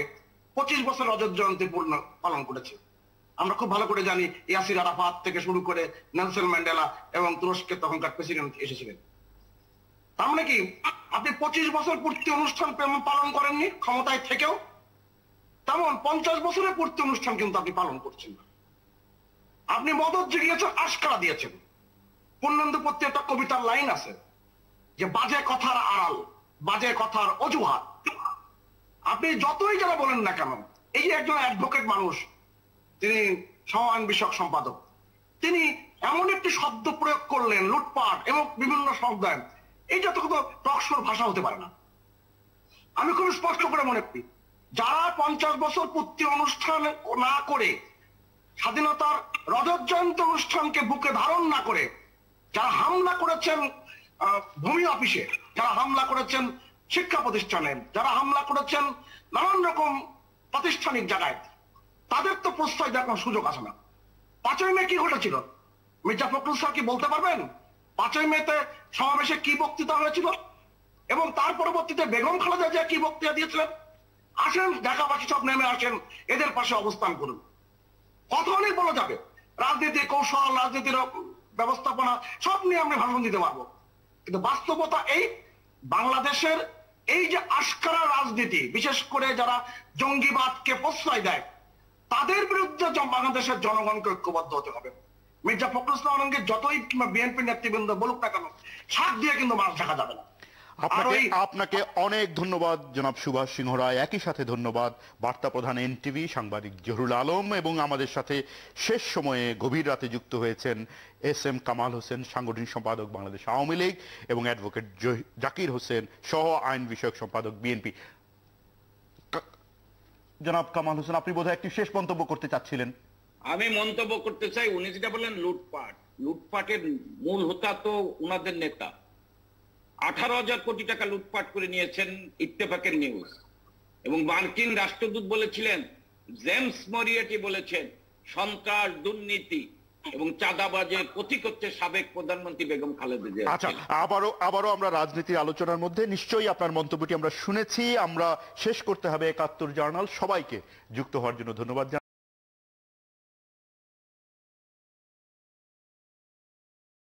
25 বছর রজত জয়ন্তী পালন করেছে। আমরা খুব ভালো করে জানি ইয়াসির আরাফাত থেকে শুরু করে নেলসন ম্যান্ডেলা এবং তুরস্কের তখনকার প্রেসিডেন্ট এসেছিলেন। তার মানে কি আপনি 25 বছর পূর্তি অনুষ্ঠান পালন করেননি ক্ষমতায় থেকেও, তেমন 50 বছরের পূর্তি অনুষ্ঠান কিন্তু আপনি পালন করছেন না। আপনি মদত জুগিয়েছেন, আশকারা দিয়েছেন। পূর্ণেন্দু পত্রে একটা কবিতার লাইন আছে যে বাজে কথার আড়াল, বাজে কথার অজুহাত। আপনি যতই যারা বলেন না কেন, এই যে একজন অ্যাডভোকেট মানুষ, তিনি আইন বিষয়ক সম্পাদক, তিনি এমন একটি শব্দ প্রয়োগ করলেন, লুটপাট এবং বিভিন্ন শব্দায়ন, এইটা তো কোনো টকশোর ভাষা হতে পারে না। আমি খুব স্পষ্ট করে মনে করি, যারা 50 বছর পূর্তি অনুষ্ঠান না করে, স্বাধীনতার রজত জয়ন্তী অনুষ্ঠানকে বুকে ধারণ না করে যারা হামলা করেছেন ভূমি অফিসে, যারা হামলা করেছেন শিক্ষা প্রতিষ্ঠানে, যারা হামলা করেছেন নানান রকম প্রাতিষ্ঠানিক জায়গায়, তাদের তো প্রশ্রয় দেওয়ার কোনো সুযোগ আসে না। 5ই মে কি ঘটেছিল মির্জা ফখরুল স্যার কি বলতে পারবেন? 5ই মেতে সমাবেশে কি বক্তৃতা হয়েছিল এবং তার পরবর্তীতে বেগম খালেদা জিয়া কি বক্তৃতা দিয়েছিলেন? আসেন ঢাকাবাসী সব নেমে আসেন, এদের পাশে অবস্থান করুন। কথা অনেক বলা যাবে, রাজনীতি কৌশল, রাজনীতির ব্যবস্থাপনা সব নিয়ে আমরা ভাষণ দিতে পারবো, কিন্তু বাস্তবতা এই বাংলাদেশের এই যে আশকারা রাজনীতি, বিশেষ করে যারা জঙ্গিবাদকে প্রশ্রয় দেয়, তাদের বিরুদ্ধে বাংলাদেশের জনগণকে ঐক্যবদ্ধ হতে হবে। মির্জা ফখরুল ইসলাম আলমগীর যতই বিএনপি নেতৃবৃন্দ বলুক না কেন, শাক দিয়ে কিন্তু মানুষ দেখা যাবে না। আপনাকে অনেক ধন্যবাদ জনাব সুভাষ সিংহ রায়, একই সাথে ধন্যবাদ বার্তা প্রধান এনটিভি সাংবাদিক জহুরুল আলম, এবং আমাদের সাথে শেষ সময়ে গভীর রাতে যুক্ত হয়েছেন এস.এম. কামাল হোসেন, সাংগঠনিক সম্পাদক বাংলাদেশ আওয়ামী লীগ, এবং অ্যাডভোকেট জাকির হোসেন, সহ আইন বিষয়ক সম্পাদক বিএনপি। জনাব কামাল হোসেন, আপনি বোধহয় একটি শেষ মন্তব্য করতে চাচ্ছিলেন। আমি মন্তব্য করতে চাই, উনি যেটা বললেন লুটপাট, লুটপাটের মূল হোতা তো উনাদের নেতা। 18,000 কোটি টাকা লুটপাট করে নিয়েছেন ইত্তেফাকের নিউজ, এবং মার্কিন রাষ্ট্রদূত বলেছিলেন, জেমস মরিয়েটি বলেছেন, সন্ত্রাস, দুর্নীতি এবং চাঁদাবাজের প্রতীক হচ্ছে সাবেক প্রধানমন্ত্রী বেগম খালেদা জিয়া। আচ্ছা, আবারও আমরা রাজনীতির আলোচনার মধ্যে, নিশ্চয়ই আপনার মন্তব্যটি আমরা শুনেছি। আমরা শেষ করতে হবে 71 জার্নাল। সবাইকে যুক্ত হওয়ার জন্য ধন্যবাদ।